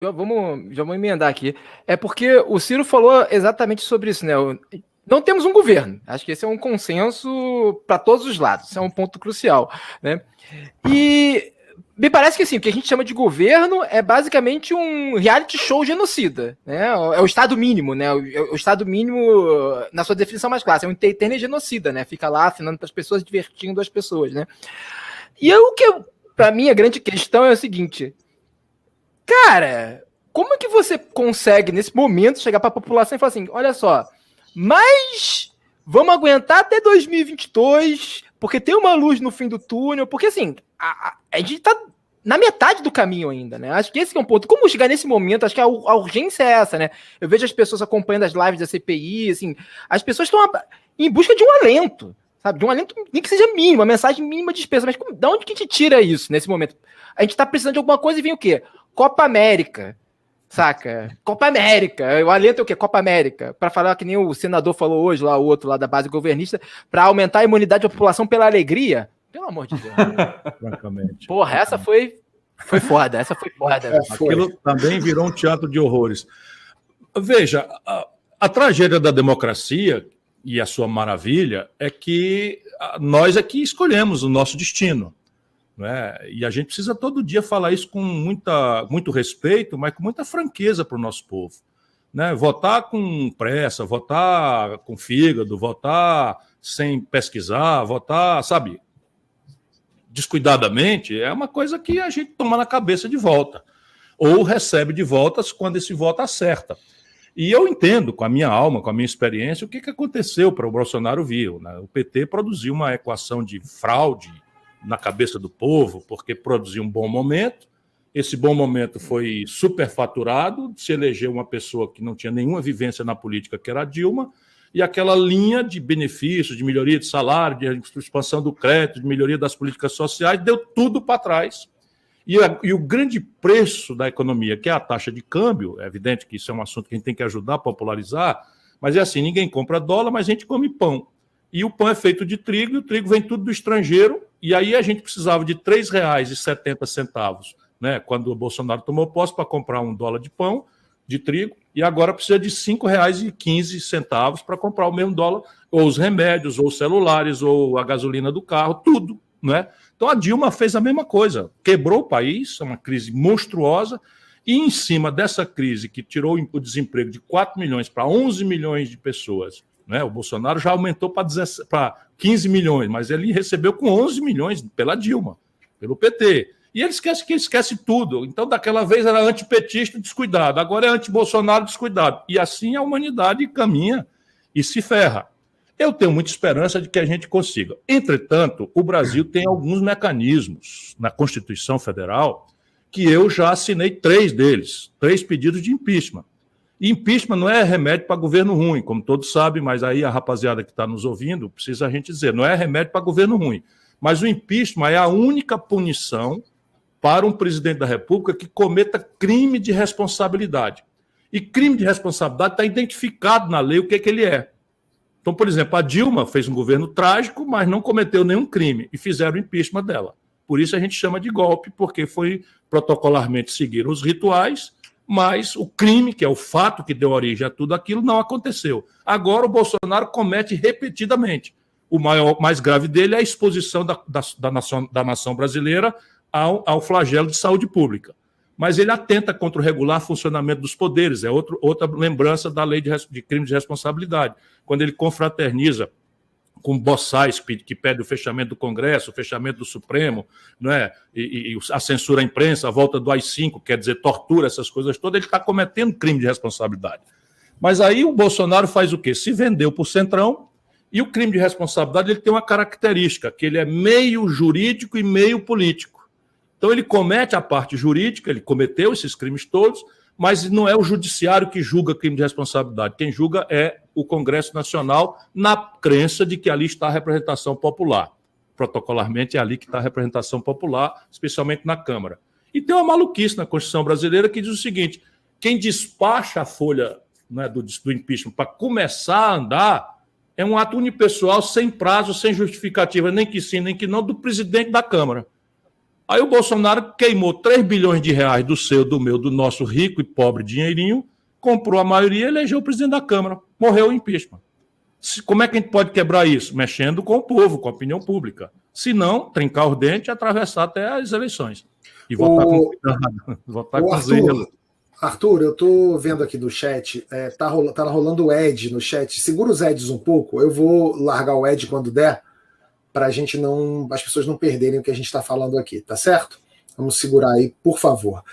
Já vamos emendar aqui. É porque o Ciro falou exatamente sobre isso, né? Não temos um governo. Acho que esse é um consenso para todos os lados. Isso é um ponto crucial, né? E me parece que assim, o que a gente chama de governo é basicamente um reality show genocida, né? É o Estado mínimo, né? O Estado mínimo, na sua definição mais clássica, é um entertainer genocida, né? Fica lá afinando para as pessoas, divertindo as pessoas, né? E para mim, a grande questão é o seguinte: cara, como é que você consegue, nesse momento, chegar para a população e falar assim: olha só, mas vamos aguentar até 2022, porque tem uma luz no fim do túnel, porque assim, a gente tá na metade do caminho ainda, né? Acho que esse que é um ponto. Como chegar nesse momento? Acho que a urgência é essa, né? Eu vejo as pessoas acompanhando as lives da CPI, assim, as pessoas estão em busca de um alento, sabe? De um alento, nem que seja mínimo, uma mensagem mínima de despesa. Mas da onde que a gente tira isso nesse momento? A gente tá precisando de alguma coisa e vem o quê? Copa América, saca? Copa América. O alento é o quê? Copa América. Para falar que nem o senador falou hoje, lá o outro lá da base governista, para aumentar a imunidade da população pela alegria. Pelo amor de Deus. Francamente. Porra, essa foi foda. Essa foi foda. Aquilo também virou um teatro de horrores. Veja, a tragédia da democracia e a sua maravilha é que nós aqui escolhemos o nosso destino. Né? E a gente precisa todo dia falar isso com muito respeito, mas com muita franqueza para o nosso povo. Né? Votar com pressa, votar com fígado, votar sem pesquisar, votar, sabe, descuidadamente, é uma coisa que a gente toma na cabeça de volta. Ou recebe de volta quando esse voto acerta. E eu entendo, com a minha alma, com a minha experiência, o que aconteceu para o Bolsonaro vir. Né? O PT produziu uma equação de fraude na cabeça do povo, porque produziu um bom momento. Esse bom momento foi superfaturado, se elegeu uma pessoa que não tinha nenhuma vivência na política, que era a Dilma, e aquela linha de benefícios, de melhoria de salário, de expansão do crédito, de melhoria das políticas sociais, deu tudo para trás. E o grande preço da economia, que é a taxa de câmbio, é evidente que isso é um assunto que a gente tem que ajudar a popularizar, mas é assim, ninguém compra dólar, mas a gente come pão. E o pão é feito de trigo, e o trigo vem tudo do estrangeiro, e aí a gente precisava de R$ 3,70, né, quando o Bolsonaro tomou posse, para comprar $1 de pão, de trigo, e agora precisa de R$ 5,15 para comprar o mesmo dólar, ou os remédios, ou os celulares, ou a gasolina do carro, tudo, né? Então a Dilma fez a mesma coisa, quebrou o país, é uma crise monstruosa, e em cima dessa crise que tirou o desemprego de 4 milhões para 11 milhões de pessoas, né? O Bolsonaro já aumentou para 15 milhões, mas ele recebeu com 11 milhões pela Dilma, pelo PT. E ele esquece tudo. Então, daquela vez era antipetista descuidado, agora é anti-Bolsonaro descuidado. E assim a humanidade caminha e se ferra. Eu tenho muita esperança de que a gente consiga. Entretanto, o Brasil tem alguns mecanismos na Constituição Federal que eu já assinei 3 deles, 3 pedidos de impeachment. E impeachment não é remédio para governo ruim, como todos sabem, mas aí a rapaziada que está nos ouvindo precisa a gente dizer, não é remédio para governo ruim. Mas o impeachment é a única punição para um presidente da República que cometa crime de responsabilidade. E crime de responsabilidade está identificado na lei o que ele é. Então, por exemplo, a Dilma fez um governo trágico, mas não cometeu nenhum crime, e fizeram o impeachment dela. Por isso a gente chama de golpe, porque foi protocolarmente seguir os rituais, mas o crime, que é o fato que deu origem a tudo aquilo, não aconteceu. Agora o Bolsonaro comete repetidamente. O mais grave dele é a exposição da nação brasileira ao flagelo de saúde pública. Mas ele atenta contra o regular funcionamento dos poderes, é outra lembrança da lei de crime de responsabilidade, quando ele confraterniza com boçais que pede o fechamento do Congresso, o fechamento do Supremo, não é? E a censura à imprensa, a volta do AI-5, quer dizer, tortura, essas coisas todas, ele está cometendo crime de responsabilidade. Mas aí o Bolsonaro faz o quê? Se vendeu para o Centrão, e o crime de responsabilidade ele tem uma característica, que ele é meio jurídico e meio político. Então, ele comete a parte jurídica, ele cometeu esses crimes todos, mas não é o judiciário que julga crime de responsabilidade. Quem julga é o Congresso Nacional, na crença de que ali está a representação popular. Protocolarmente, é ali que está a representação popular, especialmente na Câmara. E tem uma maluquice na Constituição brasileira que diz o seguinte: quem despacha a folha, né, do impeachment para começar a andar é um ato unipessoal, sem prazo, sem justificativa, nem que sim, nem que não, do presidente da Câmara. Aí o Bolsonaro queimou 3 bilhões de reais do seu, do meu, do nosso rico e pobre dinheirinho, comprou a maioria e elegeu o presidente da Câmara. Morreu o impeachment. Como é que a gente pode quebrar isso? Mexendo com o povo, com a opinião pública. Se não, trincar os dentes e atravessar até as eleições. E votar com cuidado, votar com zelo. Arthur, eu tô vendo aqui no chat, tá rolando o Ed no chat. Segura os Eds um pouco, eu vou largar o Ed quando der, para a gente não, as pessoas não perderem o que a gente está falando aqui, tá certo? Vamos segurar aí, por favor.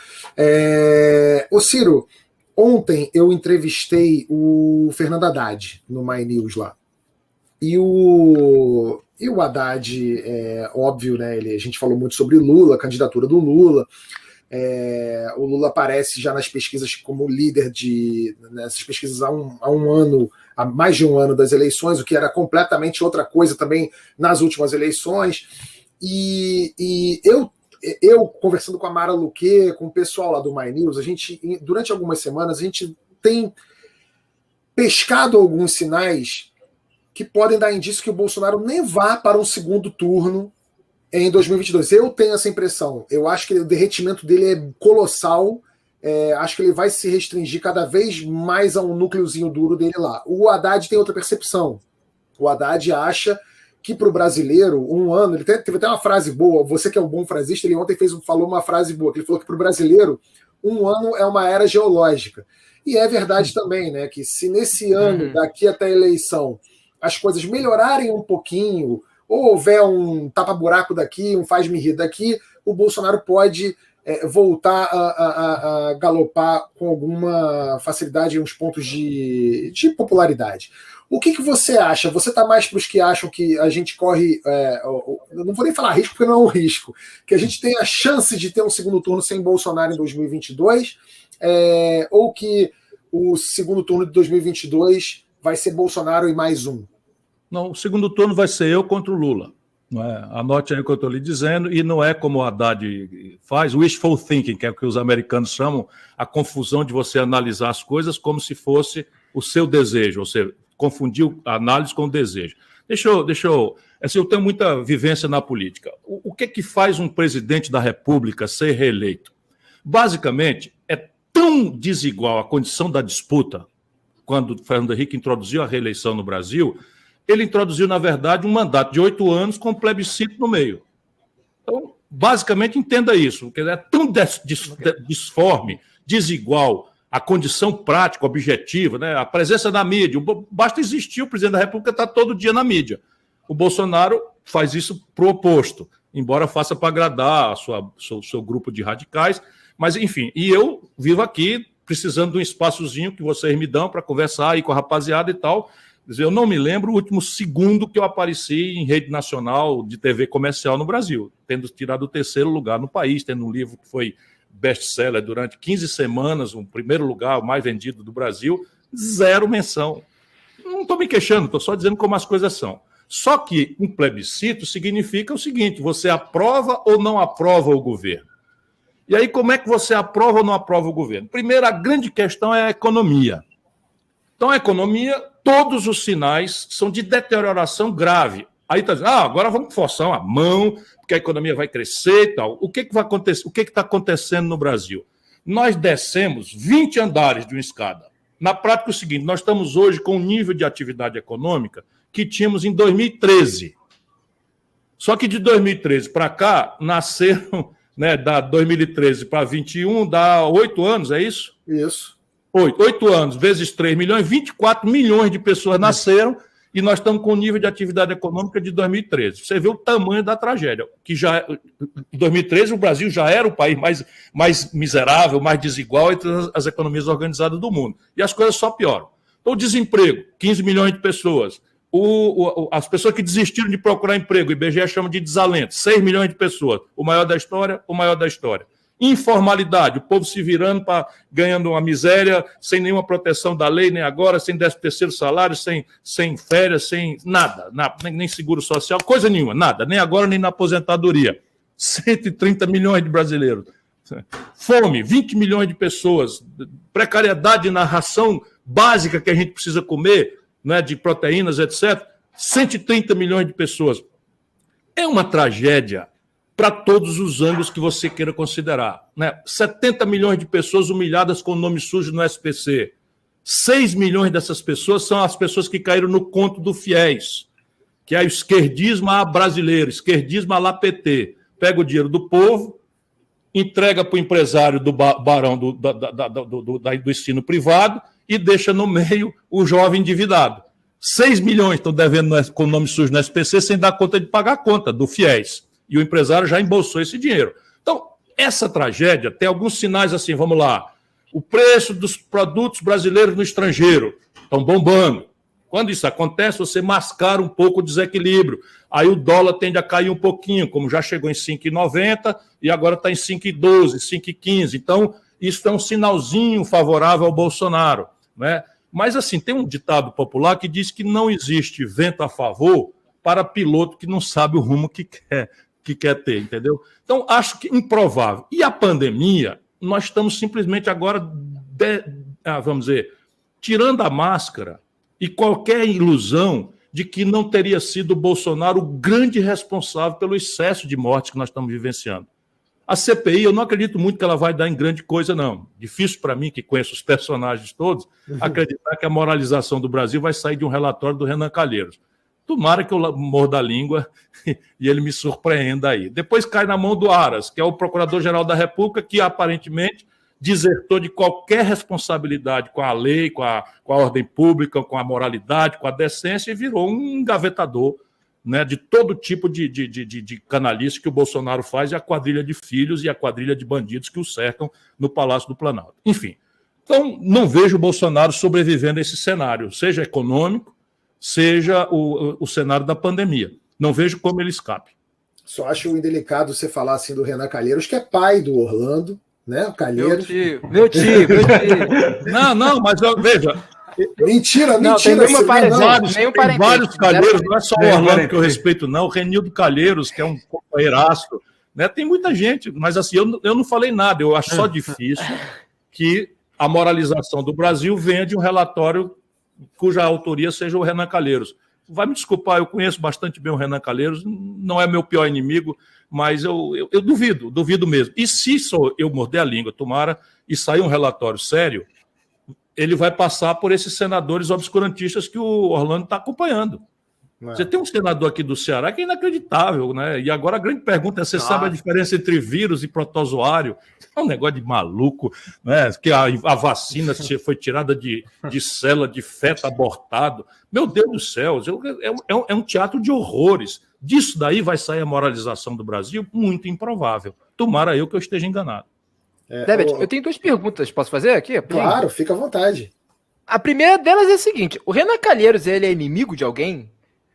Ô Ciro, ontem eu entrevistei o Fernando Haddad no My News lá. E o Haddad, óbvio, né? A gente falou muito sobre Lula, a candidatura do Lula. O Lula aparece já nas pesquisas como líder nessas pesquisas há mais de um ano das eleições, o que era completamente outra coisa também nas últimas eleições. E eu conversando com a Mara Luque, com o pessoal lá do My News, durante algumas semanas a gente tem pescado alguns sinais que podem dar indício que o Bolsonaro nem vá para um segundo turno em 2022. Eu tenho essa impressão. Eu acho que o derretimento dele é colossal. Acho que ele vai se restringir cada vez mais a um núcleozinho duro dele lá. O Haddad tem outra percepção. O Haddad acha que para o brasileiro, um ano... Ele teve até uma frase boa. Você que é um bom frasista, ele ontem falou uma frase boa. Ele falou que para o brasileiro, um ano é uma era geológica. E é verdade também, né? Que se nesse ano, daqui até a eleição, as coisas melhorarem um pouquinho, ou houver um tapa-buraco daqui, um faz-me rir daqui, o Bolsonaro pode voltar a galopar com alguma facilidade em uns pontos de popularidade. O que você acha? Você está mais para os que acham que a gente corre... não vou nem falar risco, porque não é um risco. Que a gente tem a chance de ter um segundo turno sem Bolsonaro em 2022, ou que o segundo turno de 2022 vai ser Bolsonaro e mais um? Não, o segundo turno vai ser eu contra o Lula. Não é? Anote aí o que eu estou lhe dizendo, e não é como o Haddad faz, wishful thinking, que é o que os americanos chamam, a confusão de você analisar as coisas como se fosse o seu desejo, ou seja, confundir a análise com o desejo. Deixa eu assim, eu tenho muita vivência na política. O que faz um presidente da República ser reeleito? Basicamente, é tão desigual a condição da disputa, quando o Fernando Henrique introduziu a reeleição no Brasil, ele introduziu, na verdade, um mandato de 8 anos com plebiscito no meio. Então, basicamente, entenda isso, porque é tão disforme, desigual, a condição prática, objetiva, né? A presença na mídia. Basta existir, o presidente da República está todo dia na mídia. O Bolsonaro faz isso pro oposto, embora faça para agradar o seu grupo de radicais. Mas, enfim, e eu vivo aqui precisando de um espaçozinho que vocês me dão para conversar aí com a rapaziada e tal. Eu não me lembro o último segundo que eu apareci em rede nacional de TV comercial no Brasil, tendo tirado o 3º lugar no país, tendo um livro que foi best-seller durante 15 semanas, o primeiro lugar, o mais vendido do Brasil, 0 menção. Não estou me queixando, estou só dizendo como as coisas são. Só que um plebiscito significa o seguinte, você aprova ou não aprova o governo. E aí como é que você aprova ou não aprova o governo? Primeiro, a grande questão é a economia. Então, a economia, todos os sinais são de deterioração grave. Aí está dizendo, agora vamos forçar a mão, porque a economia vai crescer e tal. O que vai acontecer? O que está acontecendo no Brasil? Nós descemos 20 andares de uma escada. Na prática, é o seguinte, nós estamos hoje com um nível de atividade econômica que tínhamos em 2013. Só que de 2013 para cá, nasceram, né, da 2013 para 21, dá 8 anos, é isso? Isso. 8 anos, vezes 3 milhões, 24 milhões de pessoas nasceram e nós estamos com o nível de atividade econômica de 2013. Você vê o tamanho da tragédia, que já em 2013 o Brasil já era o país mais miserável, mais desigual entre as economias organizadas do mundo. E as coisas só pioram. Então, o desemprego, 15 milhões de pessoas. As pessoas que desistiram de procurar emprego, o IBGE chama de desalento, 6 milhões de pessoas. O maior da história. Informalidade, o povo se virando, ganhando uma miséria, sem nenhuma proteção da lei, nem agora, sem 13º salário, sem férias, sem nada, nem seguro social, coisa nenhuma, nada, nem agora, nem na aposentadoria. 130 milhões de brasileiros. Fome, 20 milhões de pessoas. Precariedade na ração básica que a gente precisa comer, né, de proteínas, etc. 130 milhões de pessoas. É uma tragédia para todos os ângulos que você queira considerar. Né? 70 milhões de pessoas humilhadas com o nome sujo no SPC. 6 milhões dessas pessoas são as pessoas que caíram no conto do FIES, que é o esquerdismo à brasileiro, esquerdismo à lá PT. Pega o dinheiro do povo, entrega para o empresário do barão do ensino privado e deixa no meio o jovem endividado. 6 milhões estão devendo com o nome sujo no SPC sem dar conta de pagar a conta do FIES. E o empresário já embolsou esse dinheiro. Então, essa tragédia tem alguns sinais assim, vamos lá. O preço dos produtos brasileiros no estrangeiro estão bombando. Quando isso acontece, você mascara um pouco o desequilíbrio. Aí o dólar tende a cair um pouquinho, como já chegou em 5,90 e agora está em 5,12, 5,15. Então, isso é um sinalzinho favorável ao Bolsonaro, né? Mas, assim, tem um ditado popular que diz que não existe vento a favor para piloto que não sabe o rumo que quer ter, entendeu? Então, acho que improvável. E a pandemia, nós estamos simplesmente agora, vamos dizer, tirando a máscara e qualquer ilusão de que não teria sido o Bolsonaro o grande responsável pelo excesso de mortes que nós estamos vivenciando. A CPI, eu não acredito muito que ela vai dar em grande coisa, não. Difícil para mim, que conheço os personagens todos, acreditar que a moralização do Brasil vai sair de um relatório do Renan Calheiros. Tomara que eu morda a língua e ele me surpreenda aí. Depois cai na mão do Aras, que é o Procurador-Geral da República, que aparentemente desertou de qualquer responsabilidade com a lei, com a ordem pública, com a moralidade, com a decência, e virou um engavetador, né, de todo tipo de canalice que o Bolsonaro faz, e a quadrilha de filhos e a quadrilha de bandidos que o cercam no Palácio do Planalto. Enfim, então não vejo o Bolsonaro sobrevivendo a esse cenário, seja econômico, seja o cenário da pandemia. Não vejo como ele escape. Só acho indelicado você falar assim do Renan Calheiros, que é pai do Orlando, né? O Calheiros. Meu tio. Não, mas veja... Mentira. Tem vários Calheiros, não é só o Orlando que eu respeito, não. O Renildo Calheiros, que é um companheiraço, né? Tem muita gente, mas assim, eu não falei nada. Eu acho só difícil que a moralização do Brasil venha de um relatório cuja autoria seja o Renan Calheiros. Vai me desculpar, eu conheço bastante bem o Renan Calheiros, não é meu pior inimigo, mas eu duvido mesmo. E se eu morder a língua, tomara, e sair um relatório sério, ele vai passar por esses senadores obscurantistas que o Orlando está acompanhando. Você tem um senador aqui do Ceará que é inacreditável, né? E agora a grande pergunta é: você sabe a diferença entre vírus e protozoário? É um negócio de maluco, né? Que a vacina foi tirada de célula de feto abortado. Meu Deus do céu, é um teatro de horrores. Disso daí vai sair a moralização do Brasil? Muito improvável. Tomara eu que eu esteja enganado. Demet, eu tenho 2 perguntas, posso fazer aqui? Claro, fica à vontade. A primeira delas é a seguinte: o Renan Calheiros, ele é inimigo de alguém?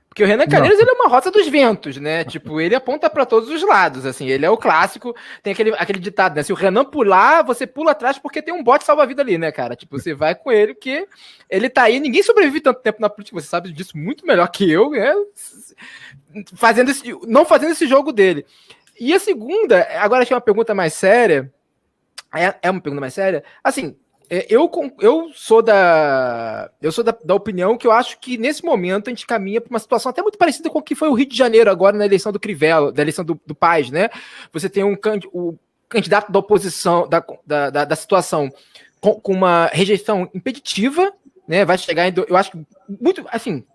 Porque o Renan Calheiros, ele é uma roça dos ventos, né? Tipo, ele aponta para todos os lados, assim, ele é o clássico, tem aquele ditado, né? Se o Renan pular, você pula atrás porque tem um bote salva-vida ali, né, cara? Tipo, você vai com ele, porque ele tá aí, ninguém sobrevive tanto tempo na política, você sabe disso muito melhor que eu, né? Não fazendo esse jogo dele. E a segunda, agora acho que é uma pergunta mais séria, uma pergunta mais séria, assim... Eu sou da opinião que eu acho que nesse momento a gente caminha para uma situação até muito parecida com o que foi o Rio de Janeiro agora na eleição do Crivella, da eleição do Paz, né? Você tem o candidato da oposição, da situação com uma rejeição impeditiva, né? Vai chegar eu acho que muito, assim,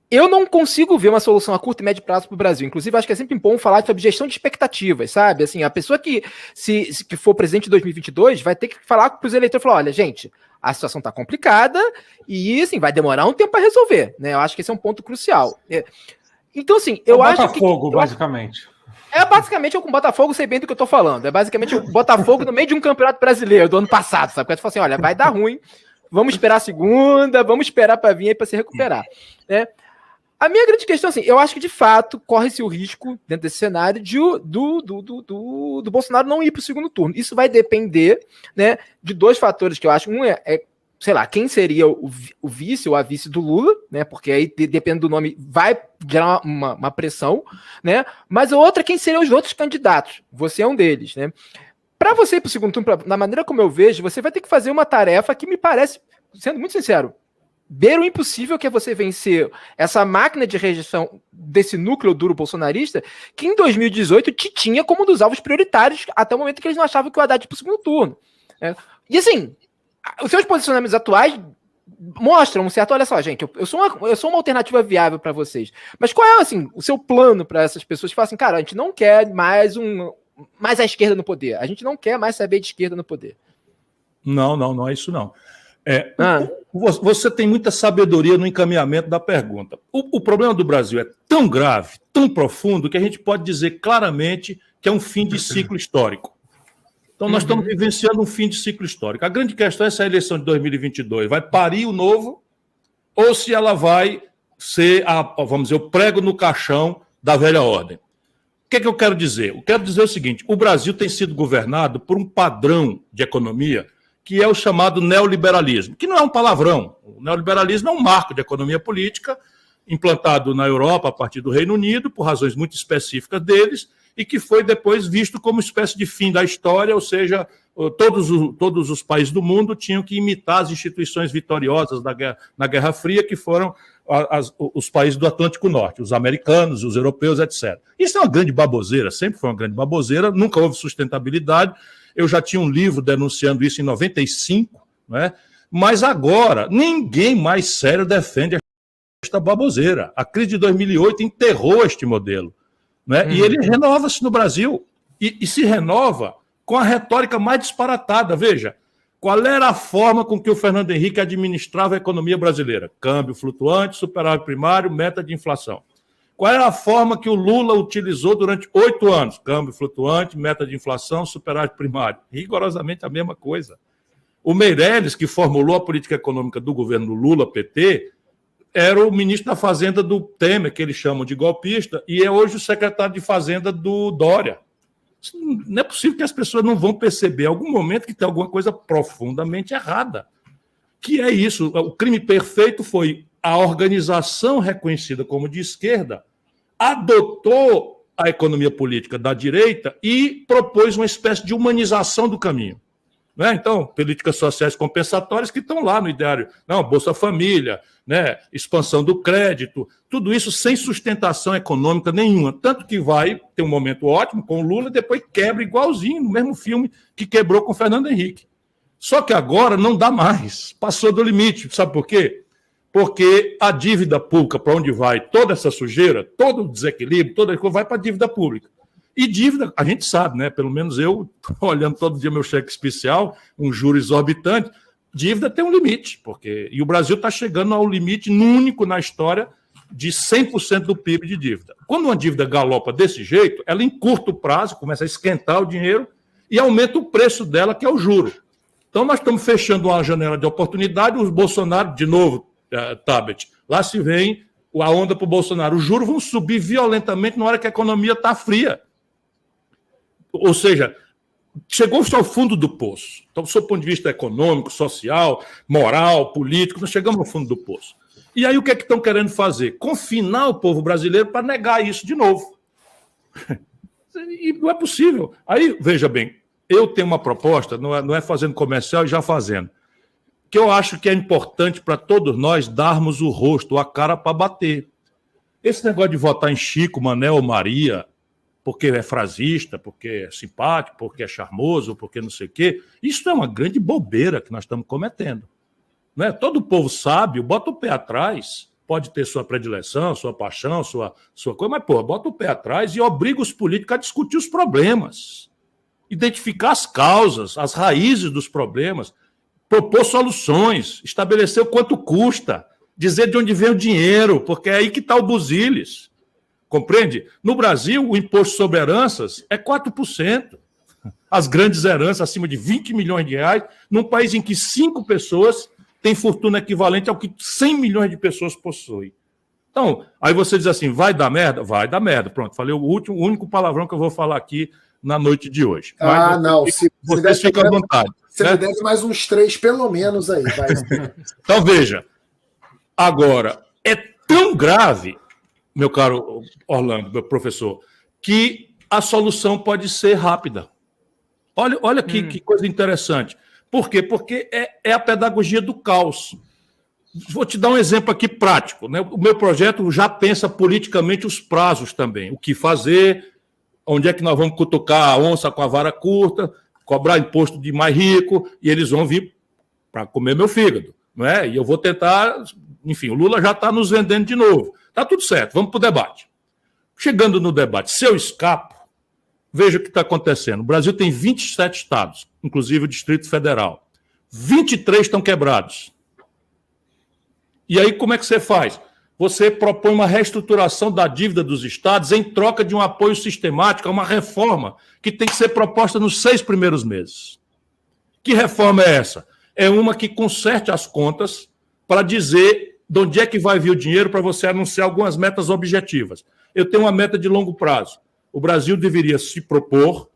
eu não consigo ver uma solução a curto e médio prazo para o Brasil. Inclusive, acho que é sempre bom falar sobre gestão de expectativas, sabe? Assim, a pessoa que for presidente em 2022 vai ter que falar para os eleitores, falar, olha, gente, a situação está complicada e, assim, vai demorar um tempo para resolver, né? Eu acho que esse é um ponto crucial. Então, assim, eu acho que... Botafogo, basicamente. Basicamente, eu com o Botafogo sei bem do que eu estou falando. É basicamente o Botafogo no meio de um campeonato brasileiro do ano passado, sabe? Porque tu fala assim, olha, vai dar ruim, vamos esperar a segunda, vamos esperar para vir aí para se recuperar, né? A minha grande questão, assim, eu acho que de fato corre-se o risco, dentro desse cenário, do Bolsonaro não ir para o segundo turno. Isso vai depender, né, de 2 fatores que eu acho. Um sei lá, quem seria o vice ou a vice do Lula, né? Porque aí, dependendo do nome, vai gerar uma pressão, né? Mas a outra, quem seriam os outros candidatos? Você é um deles, né? Para você ir para o segundo turno, na maneira como eu vejo, você vai ter que fazer uma tarefa que me parece, sendo muito sincero, beira o impossível, que é você vencer essa máquina de rejeição desse núcleo duro bolsonarista, que em 2018 te tinha como um dos alvos prioritários, até o momento que eles não achavam que o Haddad ia para o segundo turno. E assim, os seus posicionamentos atuais mostram um certo, olha só, gente, eu sou uma alternativa viável para vocês, mas qual é, assim, o seu plano para essas pessoas que falam assim, cara, a gente não quer mais a esquerda no poder, a gente não quer mais saber de esquerda no poder. Não é isso não. Você tem muita sabedoria no encaminhamento da pergunta. O problema do Brasil é tão grave, tão profundo, que a gente pode dizer claramente que é um fim de ciclo histórico. Então, nós estamos vivenciando um fim de ciclo histórico. A grande questão é se a eleição de 2022 vai parir o novo ou se ela vai ser, vamos dizer, o prego no caixão da velha ordem. O que eu quero dizer? Eu quero dizer o seguinte, o Brasil tem sido governado por um padrão de economia que é o chamado neoliberalismo, que não é um palavrão. O neoliberalismo é um marco de economia política implantado na Europa a partir do Reino Unido, por razões muito específicas deles, e que foi depois visto como espécie de fim da história, ou seja, todos os países do mundo tinham que imitar as instituições vitoriosas na Guerra Fria, que foram os países do Atlântico Norte, os americanos, os europeus, etc. Isso é uma grande baboseira, sempre foi uma grande baboseira, nunca houve sustentabilidade. Eu já tinha um livro denunciando isso em 95, né? Mas agora ninguém mais sério defende esta baboseira. A crise de 2008 enterrou este modelo. Né? E ele renova-se no Brasil e se renova com a retórica mais disparatada. Veja, qual era a forma com que o Fernando Henrique administrava a economia brasileira? Câmbio flutuante, superávit primário, meta de inflação. Qual era a forma que o Lula utilizou durante 8 anos? Câmbio flutuante, meta de inflação, superávit primário. Rigorosamente a mesma coisa. O Meirelles, que formulou a política econômica do governo Lula-PT, era o ministro da Fazenda do Temer, que eles chamam de golpista, e é hoje o secretário de Fazenda do Dória. Não é possível que as pessoas não vão perceber em algum momento que tem alguma coisa profundamente errada. Que é isso. O crime perfeito foi a organização reconhecida como de esquerda adotou a economia política da direita e propôs uma espécie de humanização do caminho. Né? Então, políticas sociais compensatórias que estão lá no ideário. Não, Bolsa Família, né? Expansão do crédito, tudo isso sem sustentação econômica nenhuma. Tanto que vai ter um momento ótimo com o Lula e depois quebra igualzinho, no mesmo filme que quebrou com o Fernando Henrique. Só que agora não dá mais, passou do limite. Sabe por quê? Porque a dívida pública, para onde vai toda essa sujeira, todo o desequilíbrio, toda coisa vai para a dívida pública. E dívida, a gente sabe, né? Pelo menos eu, olhando todo dia meu cheque especial, um juro exorbitante, dívida tem um limite, e o Brasil está chegando ao limite único na história de 100% do PIB de dívida. Quando uma dívida galopa desse jeito, ela em curto prazo começa a esquentar o dinheiro e aumenta o preço dela, que é o juro. Então nós estamos fechando uma janela de oportunidade, os Bolsonaro, de novo, Tabet, lá se vem a onda para o Bolsonaro. Os juros vão subir violentamente na hora que a economia está fria. Ou seja, chegou-se ao fundo do poço. Então, do seu ponto de vista econômico, social, moral, político, nós chegamos ao fundo do poço. E aí o que é que estão querendo fazer? Confinar o povo brasileiro para negar isso de novo. E não é possível. Aí, veja bem, eu tenho uma proposta, não é fazendo comercial e já fazendo, que eu acho que é importante para todos nós darmos o rosto, a cara para bater. Esse negócio de votar em Chico, Manel ou Maria, porque é frasista, porque é simpático, porque é charmoso, porque não sei o quê, isso é uma grande bobeira que nós estamos cometendo. Né? Todo povo sábio bota o pé atrás, pode ter sua predileção, sua paixão, sua coisa, mas, bota o pé atrás e obriga os políticos a discutir os problemas, identificar as causas, as raízes dos problemas, propor soluções, estabelecer o quanto custa, dizer de onde vem o dinheiro, porque é aí que está o busilis. Compreende? No Brasil, o imposto sobre heranças é 4%. As grandes heranças, acima de 20 milhões de reais, num país em que 5 pessoas têm fortuna equivalente ao que 100 milhões de pessoas possuem. Então, aí você diz assim, vai dar merda? Vai dar merda. Pronto, falei o único palavrão que eu vou falar aqui na noite de hoje. Mas não. Você fica à vontade. Você me deve mais uns 3, pelo menos, aí. Vai. Então, veja. Agora, é tão grave, meu caro Orlando, meu professor, que a solução pode ser rápida. Olha que coisa interessante. Por quê? Porque é a pedagogia do caos. Vou te dar um exemplo aqui prático, né? O meu projeto já pensa politicamente os prazos também. O que fazer, onde é que nós vamos cutucar a onça com a vara curta, cobrar imposto de mais rico, e eles vão vir para comer meu fígado. Não é? E eu vou tentar... Enfim, o Lula já está nos vendendo de novo. Está tudo certo, vamos para o debate. Chegando no debate, se eu escapo, veja o que está acontecendo. O Brasil tem 27 estados, inclusive o Distrito Federal. 23 estão quebrados. E aí, como é que você faz? Você propõe uma reestruturação da dívida dos estados em troca de um apoio sistemático a uma reforma que tem que ser proposta nos 6 primeiros meses. Que reforma é essa? É uma que conserte as contas para dizer de onde é que vai vir o dinheiro para você anunciar algumas metas objetivas. Eu tenho uma meta de longo prazo. O Brasil deveria se propor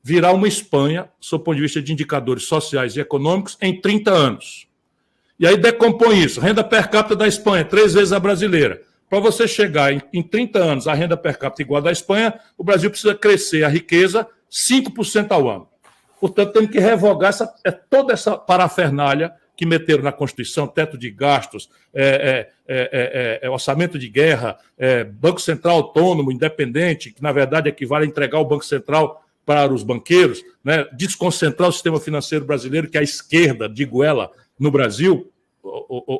virar uma Espanha, sob o ponto de vista de indicadores sociais e econômicos, em 30 anos. E aí decompõe isso. Renda per capita da Espanha, 3 vezes a brasileira. Para você chegar em 30 anos a renda per capita igual a da Espanha, o Brasil precisa crescer a riqueza 5% ao ano. Portanto, temos que revogar toda essa parafernália que meteram na Constituição, teto de gastos, orçamento de guerra, Banco Central autônomo, independente, que na verdade equivale a entregar o Banco Central para os banqueiros, né? Desconcentrar o sistema financeiro brasileiro, que é a esquerda, digo ela, no Brasil,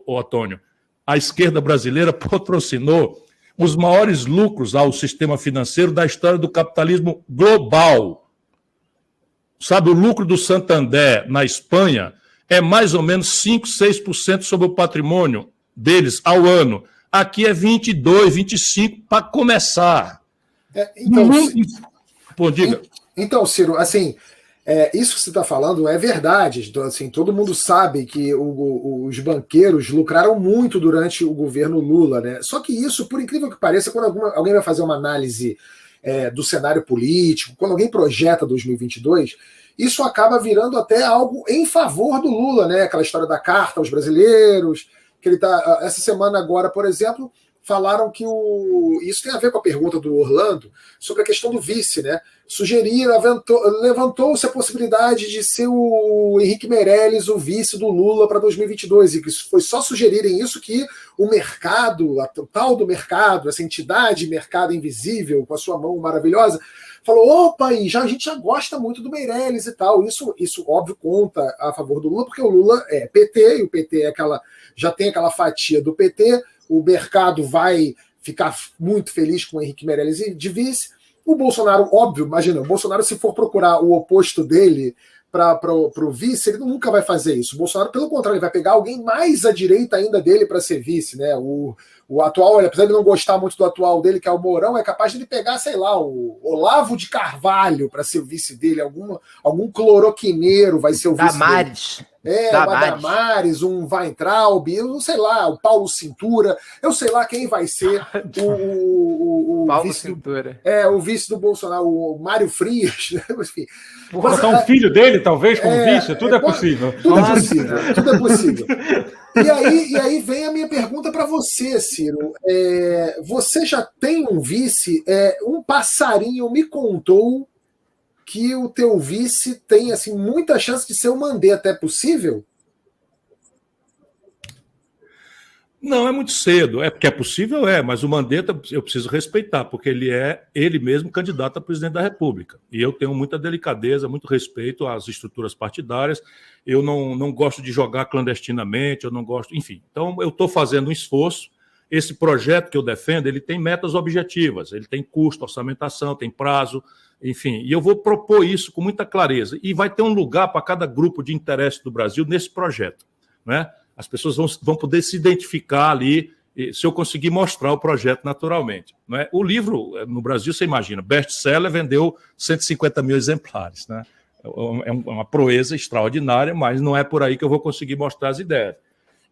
Antônio, a esquerda brasileira patrocinou os maiores lucros ao sistema financeiro da história do capitalismo global. Sabe, o lucro do Santander na Espanha é mais ou menos 5%, 6% sobre o patrimônio deles ao ano. Aqui é 22%, 25% para começar. Diga. Então, Ciro, assim, isso que você está falando é verdade. Assim, todo mundo sabe que os banqueiros lucraram muito durante o governo Lula, né? Só que isso, por incrível que pareça, quando alguém vai fazer uma análise do cenário político, quando alguém projeta 2022, isso acaba virando até algo em favor do Lula, né? Aquela história da carta aos brasileiros, que ele tá. Essa semana agora, por exemplo, falaram que isso tem a ver com a pergunta do Orlando sobre a questão do vice, né? Levantou-se a possibilidade de ser o Henrique Meirelles o vice do Lula para 2022, e que foi só sugerirem isso que o mercado, o tal do mercado, essa entidade mercado invisível, com a sua mão maravilhosa, falou, opa, a gente já gosta muito do Meirelles e tal. Isso óbvio, conta a favor do Lula, porque o Lula é PT, e o PT já tem aquela fatia do PT, o mercado vai ficar muito feliz com o Henrique Meirelles de vice. O Bolsonaro, óbvio, imagina, o Bolsonaro, se for procurar o oposto dele para o vice, ele nunca vai fazer isso. O Bolsonaro, pelo contrário, ele vai pegar alguém mais à direita ainda dele para ser vice, né? O atual, apesar de não gostar muito do atual dele, que é o Mourão, é capaz de ele pegar, sei lá, o Olavo de Carvalho para ser o vice dele, algum cloroquineiro vai ser o vice Damares. dele. O Damares, um Weintraub, eu sei lá, o Paulo Cintura, eu sei lá quem vai ser o Paulo vice Cintura. o vice do Bolsonaro, o Mário Frias, enfim. Botar um filho dele, talvez, como vice, tudo é possível. Tudo é possível, tudo é possível. E aí vem a minha pergunta para você, Ciro. Você já tem um vice? Um passarinho me contou que o teu vice tem assim muita chance de ser o Mandetta. É possível? Não, é muito cedo. É porque é possível, mas o Mandetta eu preciso respeitar, porque ele é ele mesmo candidato a presidente da República. E eu tenho muita delicadeza, muito respeito às estruturas partidárias. Eu não gosto de jogar clandestinamente, eu não gosto... Enfim, então eu estou fazendo um esforço. Esse projeto que eu defendo, ele tem metas objetivas, ele tem custo, orçamentação, tem prazo, enfim. E eu vou propor isso com muita clareza. E vai ter um lugar para cada grupo de interesse do Brasil nesse projeto, né? As pessoas vão poder se identificar ali, se eu conseguir mostrar o projeto naturalmente. Não é? O livro, no Brasil, você imagina, best-seller vendeu 150 mil exemplares. Né? É uma proeza extraordinária, mas não é por aí que eu vou conseguir mostrar as ideias.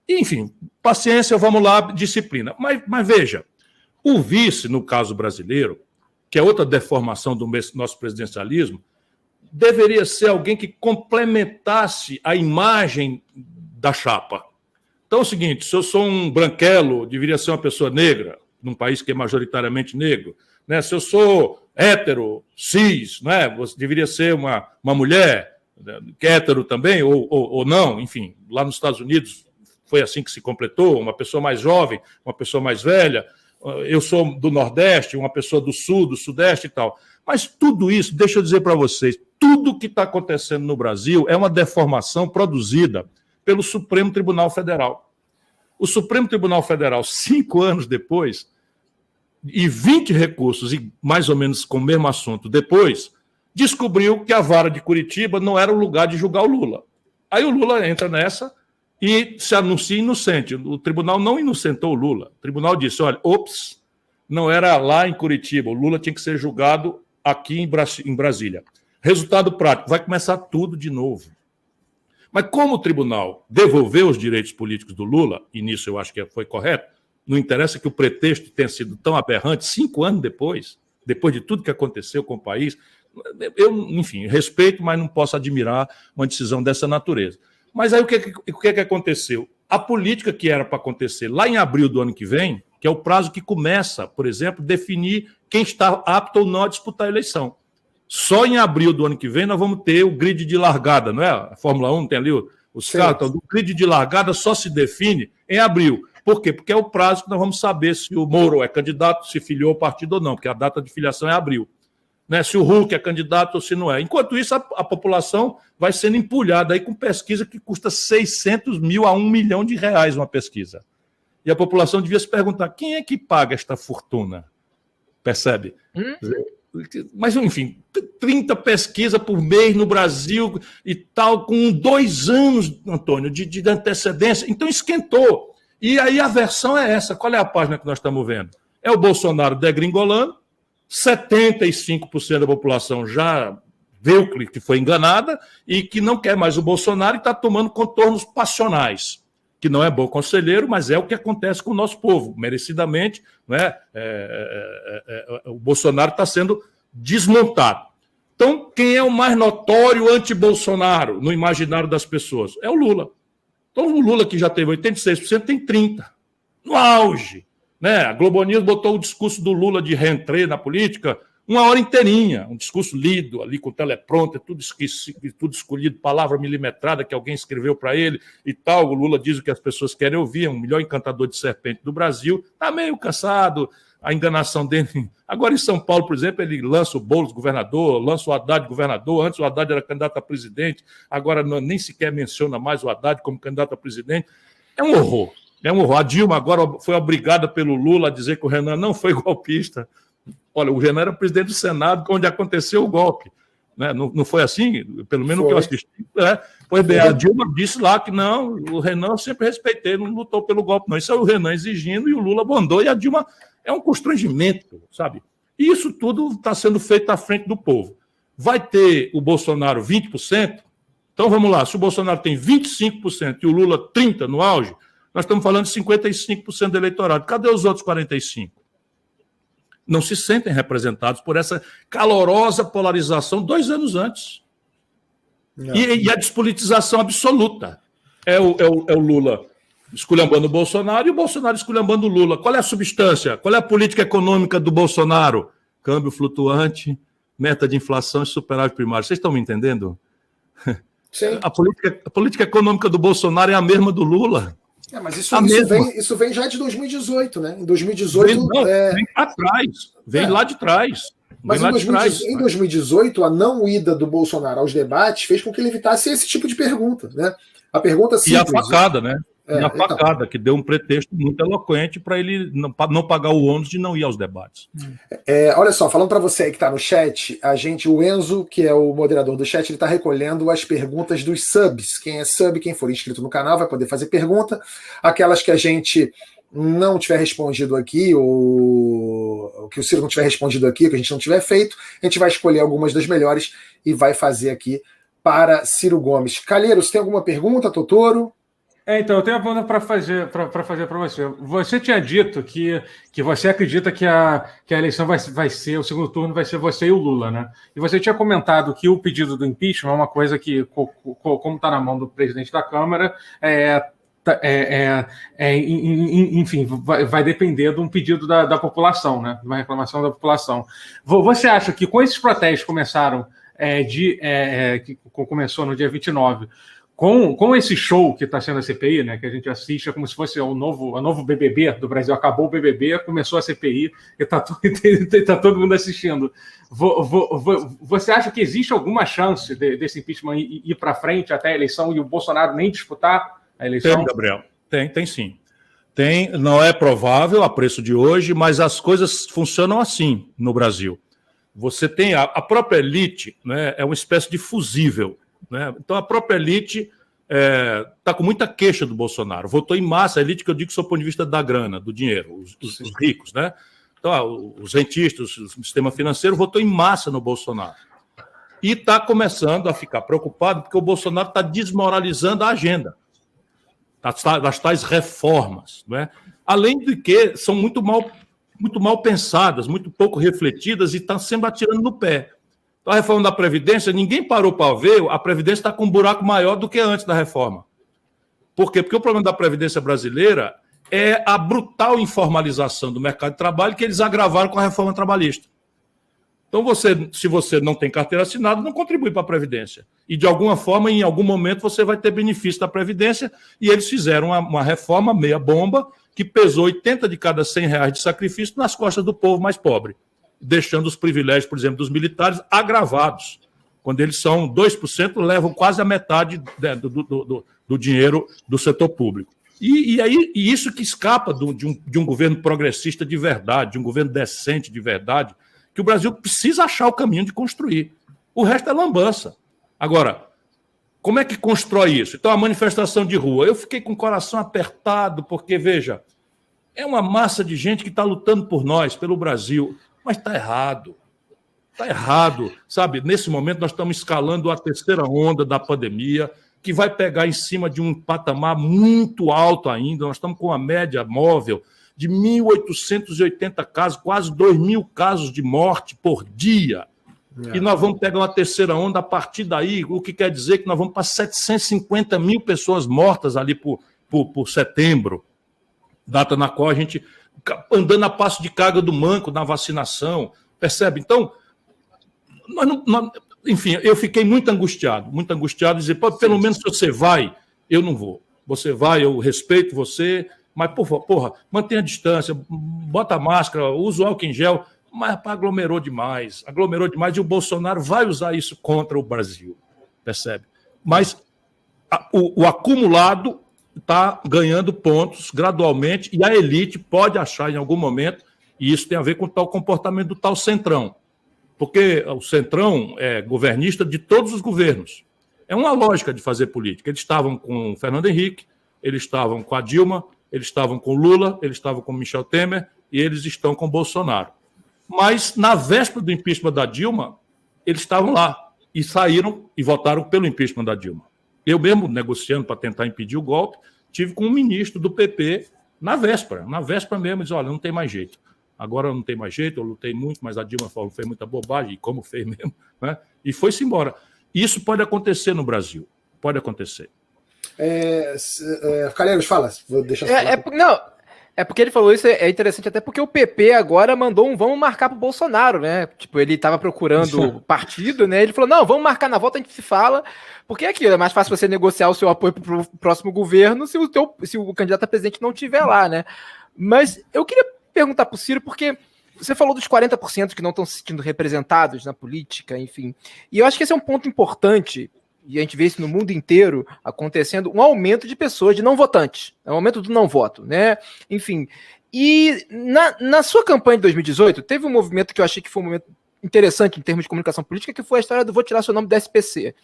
Enfim, paciência, vamos lá, disciplina. Mas veja, o vice, no caso brasileiro, que é outra deformação do nosso presidencialismo, deveria ser alguém que complementasse a imagem da chapa. Então é o seguinte, se eu sou um branquelo, deveria ser uma pessoa negra, num país que é majoritariamente negro. Né? Se eu sou hétero, cis, né? Deveria ser uma mulher, hétero também, ou não, enfim, lá nos Estados Unidos foi assim que se completou, uma pessoa mais jovem, uma pessoa mais velha, eu sou do Nordeste, uma pessoa do Sul, do Sudeste e tal. Mas tudo isso, deixa eu dizer para vocês, tudo que está acontecendo no Brasil é uma deformação produzida pelo Supremo Tribunal Federal. O Supremo Tribunal Federal, 5 anos depois, e 20 recursos, e mais ou menos com o mesmo assunto depois, descobriu que a vara de Curitiba não era o lugar de julgar o Lula. Aí o Lula entra nessa e se anuncia inocente. O tribunal não inocentou o Lula. O tribunal disse, olha, ops, não era lá em Curitiba, o Lula tinha que ser julgado aqui em Brasília. Resultado prático, vai começar tudo de novo. Mas como o tribunal devolveu os direitos políticos do Lula, e nisso eu acho que foi correto, não interessa que o pretexto tenha sido tão aberrante, 5 anos depois de tudo que aconteceu com o país, eu, enfim, respeito, mas não posso admirar uma decisão dessa natureza. Mas aí o que aconteceu? A política que era para acontecer lá em abril do ano que vem, que é o prazo que começa, por exemplo, definir quem está apto ou não a disputar a eleição. Só em abril do ano que vem nós vamos ter o grid de largada, não é? A Fórmula 1 tem ali os carros, o grid de largada só se define em abril. Por quê? Porque é o prazo que nós vamos saber se o Moro é candidato, se filiou ao partido ou não, porque a data de filiação é abril. Né? Se o Hulk é candidato ou se não é. Enquanto isso, a população vai sendo empulhada aí com pesquisa que custa 600 mil a 1 milhão de reais uma pesquisa. E a população devia se perguntar, quem é que paga esta fortuna? Percebe? Mas, enfim, 30 pesquisas por mês no Brasil e tal, com 2 anos, Antônio, de antecedência. Então, esquentou. E aí a versão é essa. Qual é a página que nós estamos vendo? É o Bolsonaro degringolando, 75% da população já viu que foi enganada e que não quer mais o Bolsonaro e está tomando contornos passionais, que não é bom conselheiro, mas é o que acontece com o nosso povo, merecidamente, né? O Bolsonaro está sendo desmontado. Então, quem é o mais notório anti-Bolsonaro no imaginário das pessoas? É o Lula. Então, o Lula, que já teve 86%, tem 30%. No auge. Né? A Globo News botou o discurso do Lula de reentrée na política 1 hora inteirinha, um discurso lido ali com teleprompter, tudo escolhido, palavra milimetrada que alguém escreveu para ele e tal. O Lula diz o que as pessoas querem ouvir, é o melhor encantador de serpente do Brasil. Está meio cansado, a enganação dele. Agora, em São Paulo, por exemplo, ele lança o Boulos governador, lança o Haddad governador. Antes o Haddad era candidato a presidente, agora nem sequer menciona mais o Haddad como candidato a presidente. É um horror. É um horror. A Dilma agora foi obrigada pelo Lula a dizer que o Renan não foi golpista. Olha, o Renan era presidente do Senado, onde aconteceu o golpe. Né? Não foi assim? Pelo menos o que eu assisti. Pois bem, a Dilma disse lá que não, o Renan eu sempre respeitei, não lutou pelo golpe, não. Isso é o Renan exigindo e o Lula mandou, e a Dilma é um constrangimento, sabe? E isso tudo está sendo feito à frente do povo. Vai ter o Bolsonaro 20%? Então vamos lá, se o Bolsonaro tem 25% e o Lula 30% no auge, nós estamos falando de 55% do eleitorado. Cadê os outros 45%? Não se sentem representados por essa calorosa polarização 2 anos antes. E a despolitização absoluta. É o Lula esculhambando o Bolsonaro e o Bolsonaro esculhambando o Lula. Qual é a substância? Qual é a política econômica do Bolsonaro? Câmbio flutuante, meta de inflação e superávit primário. Vocês estão me entendendo? Sim. A política econômica do Bolsonaro é a mesma do Lula. Mas isso vem já de 2018, né? Em 2018... Vem atrás. Vem lá de trás. Mas em 2018, a não ida do Bolsonaro aos debates fez com que ele evitasse esse tipo de pergunta, né? A pergunta simples... E a facada, né? Facada, que deu um pretexto muito eloquente para ele não pagar o ônus de não ir aos debates. Olha só, falando para você aí que está no chat, o Enzo, que é o moderador do chat, ele está recolhendo as perguntas dos subs. Quem é sub, quem for inscrito no canal, vai poder fazer pergunta. Aquelas que a gente não tiver respondido aqui, ou que o Ciro não tiver respondido aqui, que a gente não tiver feito, a gente vai escolher algumas das melhores e vai fazer aqui para Ciro Gomes. Calheiros, tem alguma pergunta, Totoro? Então, eu tenho uma pergunta para fazer para você. Você tinha dito que você acredita que a eleição vai ser, o segundo turno vai ser você e o Lula, né? E você tinha comentado que o pedido do impeachment é uma coisa que, como está na mão do presidente da Câmara, enfim, vai depender de um pedido da população, né? De uma reclamação da população. Você acha que com esses protestos começaram, que começou no dia 29, com esse show que está sendo a CPI, né, que a gente assiste é como se fosse o novo BBB do Brasil. Acabou o BBB, começou a CPI e tá todo mundo assistindo. Você acha que existe alguma chance desse impeachment ir para frente até a eleição e o Bolsonaro nem disputar a eleição? Tem, Gabriel. Tem sim. Tem, não é provável a preço de hoje, mas as coisas funcionam assim no Brasil. Você tem a própria elite, né, é uma espécie de fusível. Né? Então, a própria elite está com muita queixa do Bolsonaro. Votou em massa, a elite que eu digo sob o ponto de vista da grana, do dinheiro, os ricos. Né? Então, os rentistas, o sistema financeiro votou em massa no Bolsonaro. E está começando a ficar preocupado porque o Bolsonaro está desmoralizando a agenda das tais reformas. Né? Além de que são muito mal pensadas, muito pouco refletidas e estão sempre atirando no pé. Então, a reforma da Previdência, ninguém parou para ver, a Previdência está com um buraco maior do que antes da reforma. Por quê? Porque o problema da Previdência brasileira é a brutal informalização do mercado de trabalho que eles agravaram com a reforma trabalhista. Então, se você não tem carteira assinada, não contribui para a Previdência. E, de alguma forma, em algum momento, você vai ter benefício da Previdência, e eles fizeram uma reforma meia-bomba que pesou 80 de cada 100 reais de sacrifício nas costas do povo mais pobre, deixando os privilégios, por exemplo, dos militares agravados. Quando eles são 2%, levam quase a metade do dinheiro do setor público. E isso que escapa de um governo progressista de verdade, de um governo decente de verdade, que o Brasil precisa achar o caminho de construir. O resto é lambança. Agora, como é que constrói isso? Então, a manifestação de rua. Eu fiquei com o coração apertado, porque, veja, é uma massa de gente que está lutando por nós, pelo Brasil, mas está errado. Está errado, sabe? Nesse momento, nós estamos escalando a terceira onda da pandemia, que vai pegar em cima de um patamar muito alto ainda. Nós estamos com uma média móvel de 1.880 casos, quase 2.000 casos de morte por dia. E nós vamos pegar uma terceira onda a partir daí, o que quer dizer que nós vamos para 750 mil pessoas mortas ali por setembro, data na qual a gente andando a passo de carga do manco na vacinação, percebe? Então, enfim, eu fiquei muito angustiado, dizer, pelo menos se você vai, eu não vou. Você vai, eu respeito você, mas, porra, mantenha a distância, bota a máscara, usa o álcool em gel, mas aglomerou demais, e o Bolsonaro vai usar isso contra o Brasil, percebe? Mas o acumulado está ganhando pontos gradualmente e a elite pode achar em algum momento, e isso tem a ver com o tal comportamento do tal Centrão, porque o Centrão é governista de todos os governos. É uma lógica de fazer política. Eles estavam com o Fernando Henrique, eles estavam com a Dilma, eles estavam com Lula, eles estavam com Michel Temer e eles estão com Bolsonaro. Mas, na véspera do impeachment da Dilma, eles estavam lá e saíram e votaram pelo impeachment da Dilma. Eu mesmo, negociando para tentar impedir o golpe, tive com um ministro do PP na véspera mesmo, disse, olha, não tem mais jeito. Agora não tem mais jeito, eu lutei muito, mas a Dilma fez muita bobagem, e como fez mesmo, né? E foi-se embora. Isso pode acontecer no Brasil, pode acontecer. Calheiros, fala. Vou deixar É porque ele falou isso, é interessante até porque o PP agora mandou um vamos marcar pro Bolsonaro, né? Tipo, ele tava procurando partido, né? Ele falou, não, vamos marcar na volta, a gente se fala, porque é aquilo, é mais fácil você negociar o seu apoio pro próximo governo se o candidato a presidente não estiver lá, né? Mas eu queria perguntar pro Ciro, porque você falou dos 40% que não estão se sentindo representados na política, enfim, e eu acho que esse é um ponto importante, e a gente vê isso no mundo inteiro acontecendo, um aumento de pessoas, de não votantes, um aumento do não voto, né? Enfim, e na sua campanha de 2018, teve um movimento que eu achei que foi um momento interessante em termos de comunicação política, que foi a história do vou tirar seu nome do SPC,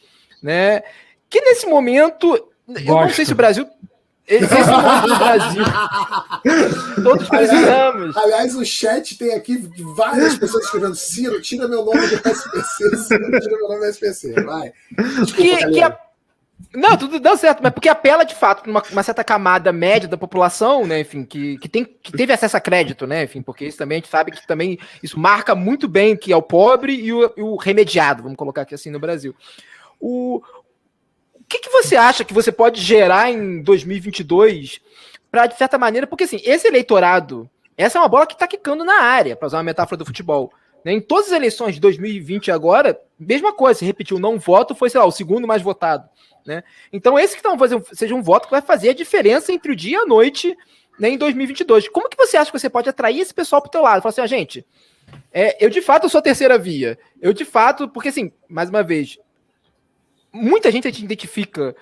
né? Que nesse momento, eu não sei se o Brasil... Esse é o nome do Brasil. Todos precisamos. Aliás, o chat tem aqui várias pessoas escrevendo: Ciro, tira meu nome do SPC. Ciro, tira meu nome do SPC. Vai. Desculpa, Não, tudo deu certo, mas porque apela de fato para uma certa camada média da população, né? Enfim, que teve acesso a crédito, né? Enfim, porque isso também a gente sabe que também isso marca muito bem que é o pobre e o remediado, vamos colocar aqui assim no Brasil. O que você acha que você pode gerar em 2022 para, de certa maneira, porque assim, esse eleitorado, essa é uma bola que está quicando na área, para usar uma metáfora do futebol, né? Em todas as eleições de 2020 agora, mesma coisa, se repetiu, não voto, foi, sei lá, o segundo mais votado. né? Então esse que estão fazendo seja um voto que vai fazer a diferença entre o dia e a noite, né, em 2022. Como que você acha que você pode atrair esse pessoal para o teu lado? Fala assim, gente, eu de fato sou a terceira via. Eu de fato, porque assim, mais uma vez, muita gente te identifica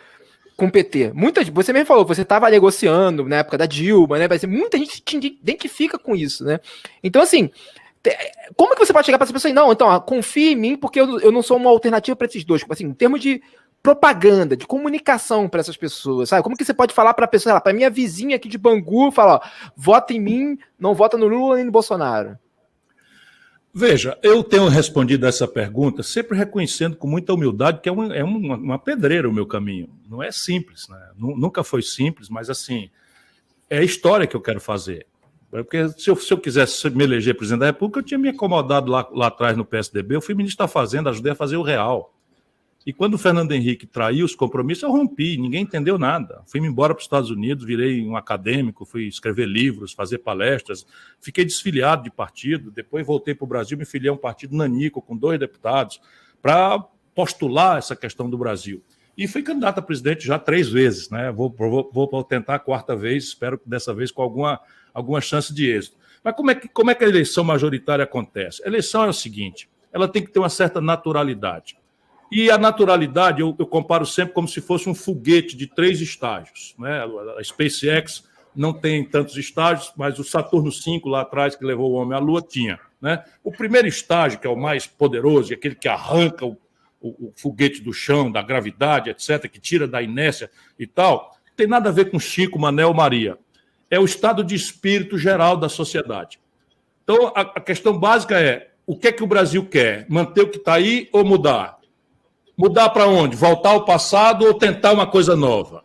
com o PT. Você mesmo falou, você estava negociando na época da Dilma, né? Muita gente te identifica com isso, né? Então, assim, como que você pode chegar para essa pessoa e não, então, confia em mim porque eu não sou uma alternativa para esses dois. Assim, em termos de propaganda, de comunicação para essas pessoas, sabe? Como que você pode falar para a pessoa, para minha vizinha aqui de Bangu, falar, ó, vota em mim, não vota no Lula nem no Bolsonaro? Veja, eu tenho respondido essa pergunta sempre reconhecendo com muita humildade que é uma pedreira o meu caminho. Não é simples, né? Nunca foi simples, mas assim, é a história que eu quero fazer. Porque se eu quisesse me eleger presidente da República, eu tinha me acomodado lá atrás no PSDB, eu fui ministro da Fazenda, ajudei a fazer o real. E quando o Fernando Henrique traiu os compromissos, eu rompi, ninguém entendeu nada. Fui-me embora para os Estados Unidos, virei um acadêmico, fui escrever livros, fazer palestras, fiquei desfiliado de partido, depois voltei para o Brasil, me filiei a um partido nanico com 2 deputados para postular essa questão do Brasil. E fui candidato a presidente já 3 vezes, né? Vou tentar a 4ª vez, espero que dessa vez com alguma chance de êxito. Mas como é que a eleição majoritária acontece? A eleição é o seguinte, ela tem que ter uma certa naturalidade. E a naturalidade eu comparo sempre como se fosse um foguete de 3 estágios, né? A SpaceX não tem tantos estágios, mas o Saturno V lá atrás, que levou o homem à Lua, tinha, né? O primeiro estágio, que é o mais poderoso, aquele que arranca o foguete do chão, da gravidade, etc., que tira da inércia e tal, tem nada a ver com Chico, Manel, Maria. É o estado de espírito geral da sociedade. Então, a questão básica é, o que é que o Brasil quer? Manter o que está aí ou mudar? Mudar para onde? Voltar ao passado ou tentar uma coisa nova?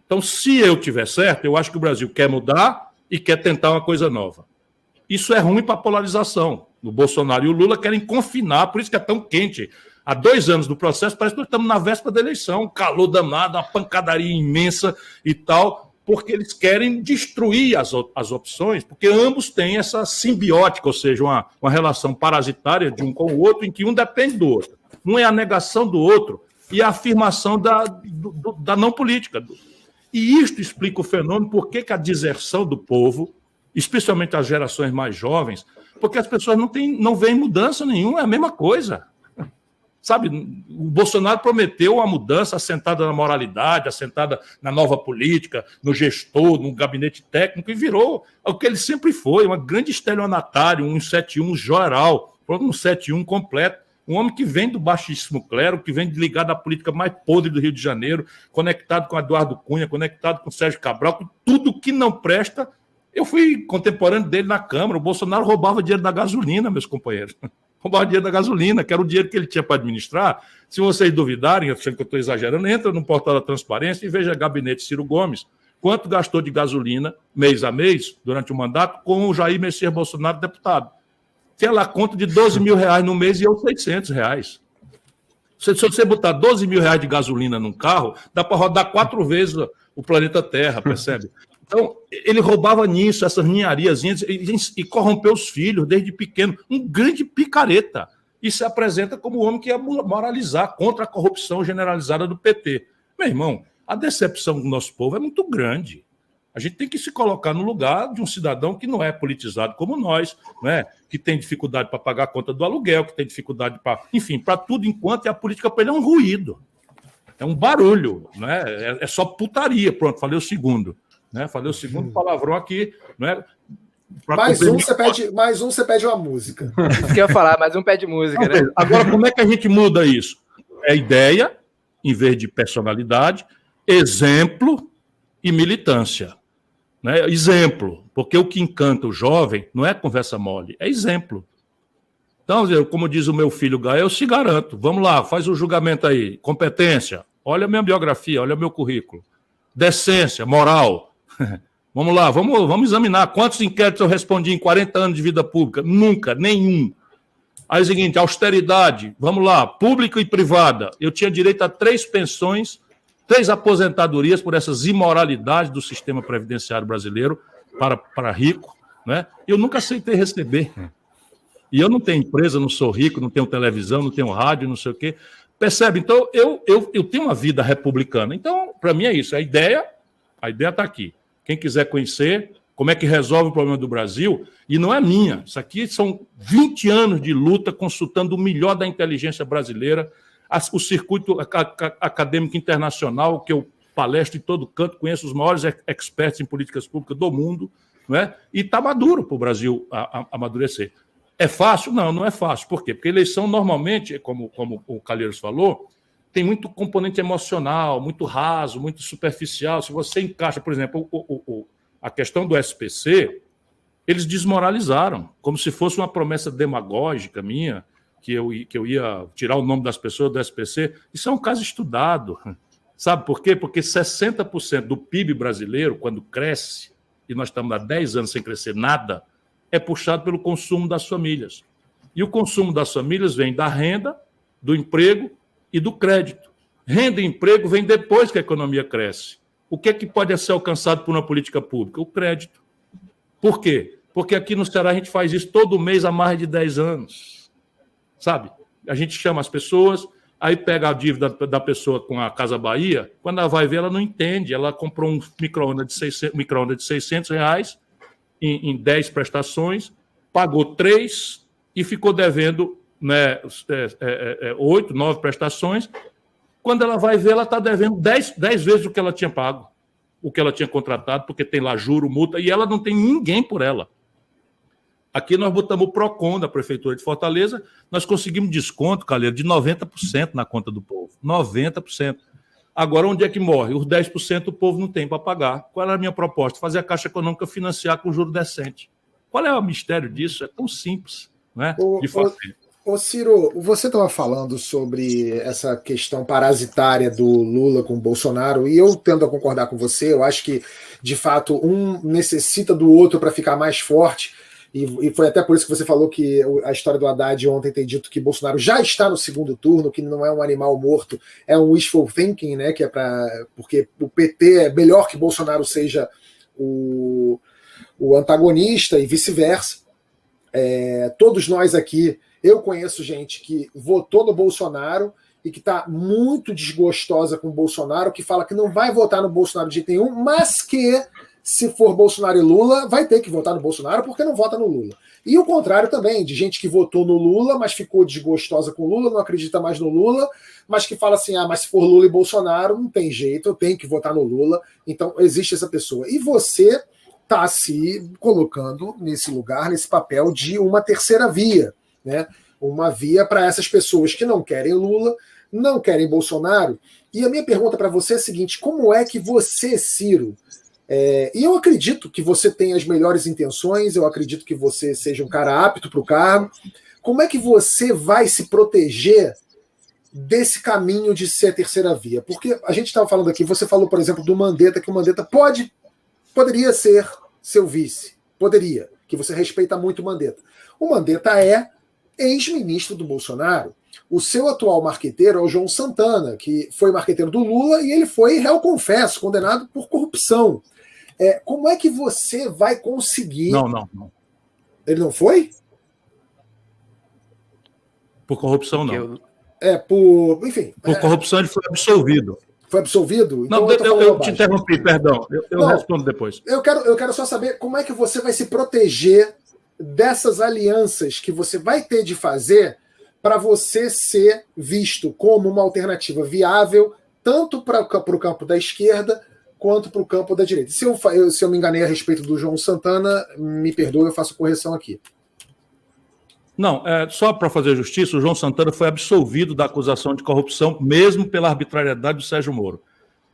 Então, se eu tiver certo, eu acho que o Brasil quer mudar e quer tentar uma coisa nova. Isso é ruim para a polarização. O Bolsonaro e o Lula querem confinar, por isso que é tão quente. Há 2 anos do processo, parece que nós estamos na véspera da eleição, um calor danado, uma pancadaria imensa e tal, porque eles querem destruir as opções, porque ambos têm essa simbiótica, ou seja, uma relação parasitária de um com o outro, em que um depende do outro. Um é a negação do outro e a afirmação da não política. E isto explica o fenômeno, por que a deserção do povo, especialmente as gerações mais jovens, porque as pessoas não veem mudança nenhuma, é a mesma coisa. Sabe, o Bolsonaro prometeu a mudança assentada na moralidade, assentada na nova política, no gestor, no gabinete técnico, e virou o que ele sempre foi, uma grande estelionatário, um 171 geral, um 171 completo. Um homem que vem do baixíssimo clero, que vem ligado à política mais podre do Rio de Janeiro, conectado com Eduardo Cunha, conectado com Sérgio Cabral, com tudo que não presta. Eu fui contemporâneo dele na Câmara. O Bolsonaro roubava dinheiro da gasolina, meus companheiros. Roubava dinheiro da gasolina, que era o dinheiro que ele tinha para administrar. Se vocês duvidarem, achando que eu estou exagerando, entra no portal da Transparência e veja Gabinete Ciro Gomes, quanto gastou de gasolina, mês a mês, durante o mandato, com o Jair Messias Bolsonaro, deputado. Tinha lá conta de 12 mil reais no mês e eu 600 reais. Se você botar 12 mil reais de gasolina num carro, dá para rodar 4 vezes o planeta Terra, percebe? Então, ele roubava nisso, essas ninhariazinhas, e corrompeu os filhos desde pequeno. Um grande picareta. E se apresenta como o homem que ia moralizar contra a corrupção generalizada do PT. Meu irmão, a decepção do nosso povo é muito grande. A gente tem que se colocar no lugar de um cidadão que não é politizado como nós, né? Que tem dificuldade para pagar a conta do aluguel, que tem dificuldade para... Enfim, para tudo enquanto a política para ele é um ruído. É um barulho, né? É só putaria. Pronto, falei o segundo. Né? Falei o segundo palavrão aqui. Né? Mais um, você pede uma música. Isso que eu ia falar, mais um pede música, né? Agora, como é que a gente muda isso? É ideia, em vez de personalidade, exemplo e militância. Né? Exemplo, porque o que encanta o jovem não é conversa mole, é exemplo. Então, como diz o meu filho Gael, eu se garanto. Vamos lá, faz o julgamento aí. Competência, olha a minha biografia, olha o meu currículo. Decência, moral. Vamos lá, vamos examinar quantos inquéritos eu respondi em 40 anos de vida pública. Nunca, nenhum. Aí é o seguinte, austeridade, vamos lá, pública e privada. Eu tinha direito a 3 pensões, 3 aposentadorias por essas imoralidades do sistema previdenciário brasileiro para rico, né? Eu nunca aceitei receber. E eu não tenho empresa, não sou rico, não tenho televisão, não tenho rádio, não sei o quê. Percebe? Então, eu tenho uma vida republicana. Então, para mim é isso. A ideia está aqui. Quem quiser conhecer como é que resolve o problema do Brasil, e não é minha. Isso aqui são 20 anos de luta consultando o melhor da inteligência brasileira, o circuito acadêmico internacional, que eu palestro em todo canto, conheço os maiores experts em políticas públicas do mundo, não é? E está maduro para o Brasil amadurecer. É fácil? Não, não é fácil. Por quê? Porque eleição, normalmente, como o Calheiros falou, tem muito componente emocional, muito raso, muito superficial. Se você encaixa, por exemplo, a questão do SPC, eles desmoralizaram, como se fosse uma promessa demagógica minha, que eu ia tirar o nome das pessoas do SPC. Isso é um caso estudado. Sabe por quê? Porque 60% do PIB brasileiro, quando cresce, e nós estamos há 10 anos sem crescer nada, é puxado pelo consumo das famílias. E o consumo das famílias vem da renda, do emprego e do crédito. Renda e emprego vem depois que a economia cresce. O que é que pode ser alcançado por uma política pública? O crédito. Por quê? Porque aqui no Ceará a gente faz isso todo mês há mais de 10 anos. Sabe? A gente chama as pessoas, aí pega a dívida da pessoa com a Casa Bahia, quando ela vai ver, ela não entende. Ela comprou um micro-ondas de 600 reais em 10 prestações, pagou 3 e ficou devendo, né, 8, 9 prestações. Quando ela vai ver, ela está devendo 10 vezes o que ela tinha pago, o que ela tinha contratado, porque tem lá juro, multa, e ela não tem ninguém por ela. Aqui nós botamos o PROCON da Prefeitura de Fortaleza, nós conseguimos desconto, Calheiro, de 90% na conta do povo. 90%. Agora, onde é que morre? Os 10% o povo não tem para pagar. Qual era a minha proposta? Fazer a Caixa Econômica financiar com juro decente. Qual é o mistério disso? É tão simples, né, de fazer. Ô Ciro, você estava falando sobre essa questão parasitária do Lula com o Bolsonaro, e eu tendo a concordar com você. Eu acho que, de fato, um necessita do outro para ficar mais forte, e foi até por isso que você falou que a história do Haddad ontem tem dito que Bolsonaro já está no segundo turno, que não é um animal morto, é um wishful thinking, né? Que é porque o PT é melhor que Bolsonaro seja o antagonista e vice-versa. Todos nós aqui, eu conheço gente que votou no Bolsonaro e que está muito desgostosa com o Bolsonaro, que fala que não vai votar no Bolsonaro de jeito nenhum, mas que, se for Bolsonaro e Lula, vai ter que votar no Bolsonaro porque não vota no Lula. E o contrário também, de gente que votou no Lula, mas ficou desgostosa com o Lula, não acredita mais no Lula, mas que fala assim, mas se for Lula e Bolsonaro, não tem jeito, eu tenho que votar no Lula. Então, existe essa pessoa. E você está se colocando nesse lugar, nesse papel de uma terceira via, né? Uma via para essas pessoas que não querem Lula, não querem Bolsonaro. E a minha pergunta para você é a seguinte: como é que você, Ciro, e eu acredito que você tem as melhores intenções, eu acredito que você seja um cara apto para o cargo, como é que você vai se proteger desse caminho de ser a terceira via? Porque a gente estava falando aqui, você falou, por exemplo, do Mandetta, que o Mandetta poderia ser seu vice, poderia, que você respeita muito o Mandetta. O Mandetta é ex-ministro do Bolsonaro. O seu atual marqueteiro é o João Santana, que foi marqueteiro do Lula e ele foi réu confesso, condenado por corrupção. Como é que você vai conseguir... Não. Ele não foi? Por corrupção, não. Enfim... Por corrupção ele foi absolvido. Foi absolvido? Então, não, eu te interrompi, perdão. Eu respondo depois. Eu quero só saber como é que você vai se proteger dessas alianças que você vai ter de fazer para você ser visto como uma alternativa viável tanto para o campo da esquerda quanto para o campo da direita. Se eu me enganei a respeito do João Santana, me perdoe, eu faço correção aqui. Não, só para fazer justiça, o João Santana foi absolvido da acusação de corrupção, mesmo pela arbitrariedade do Sérgio Moro.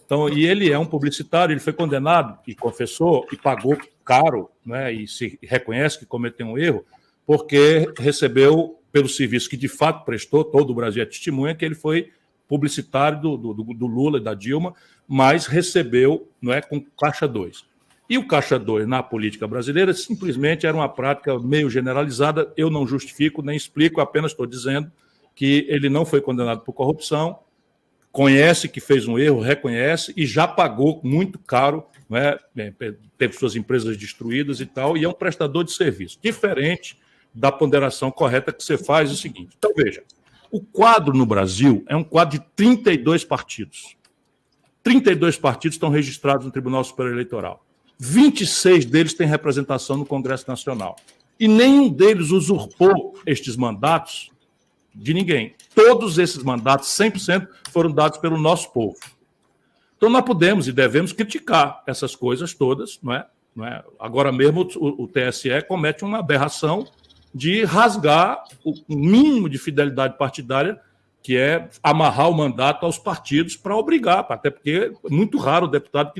Então, e ele é um publicitário, ele foi condenado e confessou e pagou caro, né, e se reconhece que cometeu um erro, porque recebeu, pelo serviço que de fato prestou, todo o Brasil é testemunha, que ele foi publicitário do Lula e da Dilma, mas recebeu, não é, com Caixa 2. E o Caixa 2 na política brasileira simplesmente era uma prática meio generalizada. Eu não justifico nem explico, apenas estou dizendo que ele não foi condenado por corrupção, conhece que fez um erro, reconhece e já pagou muito caro, né? Teve suas empresas destruídas e tal, e é um prestador de serviço. Diferente da ponderação correta que você faz, é o seguinte. Então, veja, O quadro no Brasil é um quadro de 32 partidos. 32 partidos estão registrados no Tribunal Superior Eleitoral. 26 deles têm representação no Congresso Nacional. E nenhum deles usurpou estes mandatos de ninguém. Todos esses mandatos, 100%, foram dados pelo nosso povo. Então, nós podemos e devemos criticar essas coisas todas, não é? Agora mesmo, o TSE comete uma aberração de rasgar o mínimo de fidelidade partidária, que é amarrar o mandato aos partidos para obrigar, até porque é muito raro o deputado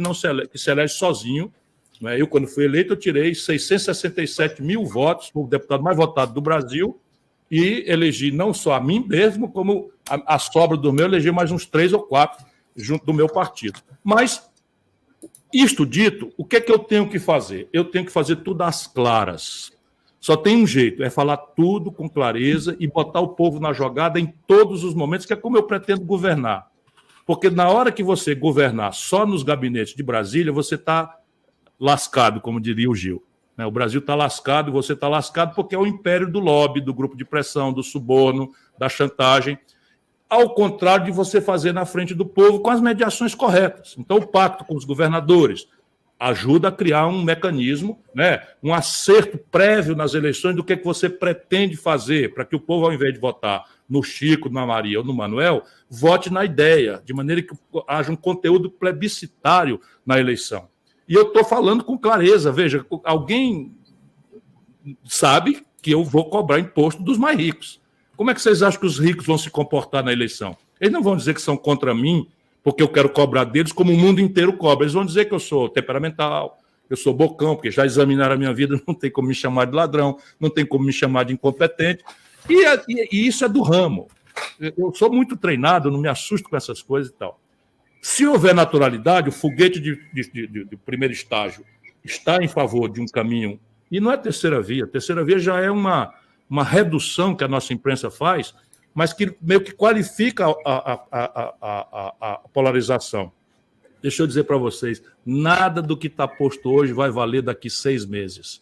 que se elege sozinho. Não é? Eu, quando fui eleito, eu tirei 667 mil votos, o deputado mais votado do Brasil, e elegi não só a mim mesmo, como a sobra do meu, elegi mais uns 3 ou 4 junto do meu partido. Mas, isto dito, o que é que eu tenho que fazer? Eu tenho que fazer tudo às claras. Só tem um jeito, é falar tudo com clareza e botar o povo na jogada em todos os momentos, que é como eu pretendo governar. Porque na hora que você governar só nos gabinetes de Brasília, você está lascado, como diria o Gil. O Brasil está lascado e você está lascado porque é o império do lobby, do grupo de pressão, do suborno, da chantagem, ao contrário de você fazer na frente do povo com as mediações corretas. Então, o pacto com os governadores ajuda a criar um mecanismo, um acerto prévio nas eleições do que você pretende fazer para que o povo, ao invés de votar no Chico, na Maria ou no Manuel, vote na ideia, de maneira que haja um conteúdo plebiscitário na eleição. E eu estou falando com clareza. Veja, alguém sabe que eu vou cobrar imposto dos mais ricos. Como é que vocês acham que os ricos vão se comportar na eleição? Eles não vão dizer que são contra mim, porque eu quero cobrar deles como o mundo inteiro cobra. Eles vão dizer que eu sou temperamental, eu sou bocão, porque já examinaram a minha vida, não tem como me chamar de ladrão, não tem como me chamar de incompetente. E isso é do ramo. Eu sou muito treinado, não me assusto com essas coisas e tal. Se houver naturalidade, o foguete de primeiro estágio está em favor de um caminho, e não é terceira via. Terceira via já é uma redução que a nossa imprensa faz, mas que meio que qualifica a polarização. Deixa eu dizer para vocês, nada do que está posto hoje vai valer daqui 6 meses.